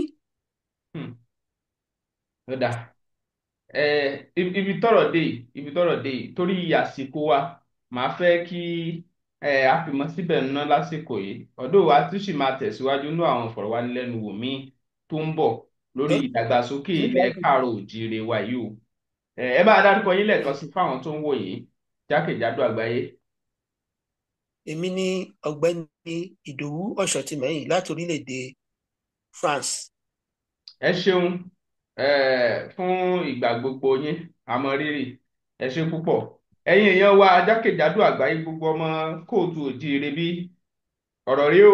[SPEAKER 1] Ó dà. Ibi tọ́rọ̀ dé torí àsìkò wa màá fẹ́ kí a fi mọ́ síbẹ̀ ná lásìkò yìí ọ̀dọ̀ wa tún sì máa tẹ̀síwájú nínú àwọn ìfọ̀rọ̀wánilẹ́nuwò míì tó ń bọ̀ lórí ìdàgbàsókè ilẹ̀ káàrọ̀ òjíire wa yìí o ẹ bá dárúkọ yín lẹ́ẹ̀kan sí fáwọn tó ń wò yìí jákèjádò àgbáyé.
[SPEAKER 2] Èmi ni ọ̀gbẹ́ni Ìdòwú Ọ̀ṣọ́tìmẹ́yìn láti orílẹ̀-èdè France.
[SPEAKER 1] Ẹ ṣeun fún ìgbà gbogbo yín àmọ́ rírì ẹ ṣe púpọ̀ ẹ̀yin èèyàn wa jákèjádò àgbáyé gbogbo ọmọ kóòtù òjíire bí ọ̀rọ̀ rí o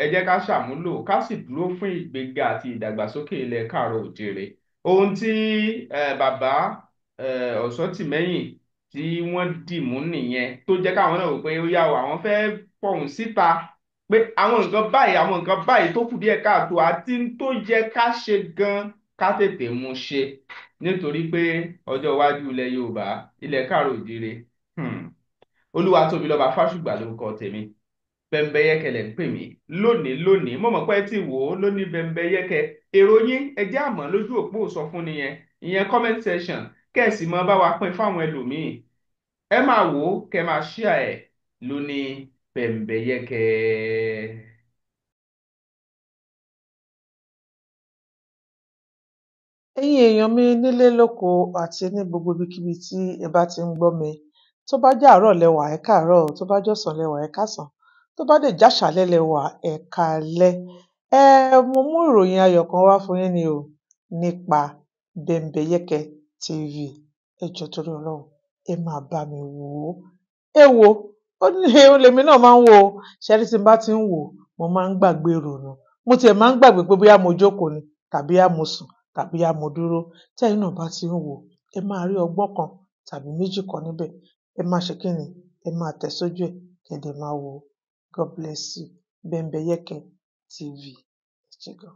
[SPEAKER 1] ẹ jẹ́ ká ṣàmúlò ká sì dúró fún ìgbéga àti ìdàgbàsókè ilẹ̀ káàrọ̀ òjíire ohun tí bàbá Ọ̀ṣọ́tìmẹ́yìn tí wọ́n dìmú nìyẹn tó jẹ́ káwọn náà wò pé ó yá o àwọn fẹ́ fọhùn síta pé àwọn nǹkan báyìí tó kù díẹ̀ káàtó àti tó yẹ ká ṣe gan ká tètè mú ṣe nítorí pé ọjọ́ iwájú ilẹ̀ Yorùbá ilẹ̀ káàrọ̀ òjíire Olúwatóbilọ́ba Fásùgbà lórúkọ tèmi Bẹ́mbẹ́yẹ́kẹ lẹ̀ ń pè mí lónìí mo mọ̀ pé tí wò ó lóní Bẹ́mbẹ́yẹ́kẹ èrò yín ẹ jẹ́ á mọ̀ lójú òpó ìsọfúnni yẹn ìyẹn comment section kẹ́ẹ̀sì mọ́ bá wa pín fáwọn ẹlòmíì ẹ máa wò ó kẹ́ máa share ẹ̀ lóní Bẹ́mbẹ́yẹ́kẹ.
[SPEAKER 5] ẹ̀yin èèyàn mi nílé lóko àti ní gbogbo ibikíbi tí ẹ bá ti ń gbọ́ mi tó bá jẹ́ àárọ̀ lẹ́wà ẹ káàárọ̀ tó bá jọ̀sán lẹ́wà ẹ káàsán tó bá dé jáṣálẹ́ lẹ́wà ẹ káalẹ́ mo mú ìròyìn ayọ̀ kan wá fún yín ni o nípa Bẹ́mbẹ́yẹ́kẹ TV ẹ jọ̀ọ́ torí Ọlọ́run ẹ máa bá mi wò ó ẹ wo ó ní lèmi náà máa ń wò ó ṣẹ́rí tí n bá ti ń wò mo máa ń gbàgbé ìrònú mo tiẹ̀ máa ń gbàgbé pé bóyá mo jókòó ni tàbí á mo sùn tàbí á mo dúró tẹ́yin náà bá ti ń wò ẹ máa rí ọgbọ́n kan tàbí méjì kan níbẹ̀ ẹ máa ṣe kíni ẹ máa tẹ̀ sójú ẹ̀ kẹ̀dẹ̀ máa wò ó God bless you Bẹ́mbẹ́yẹ́kẹ TV ẹ ṣé gan.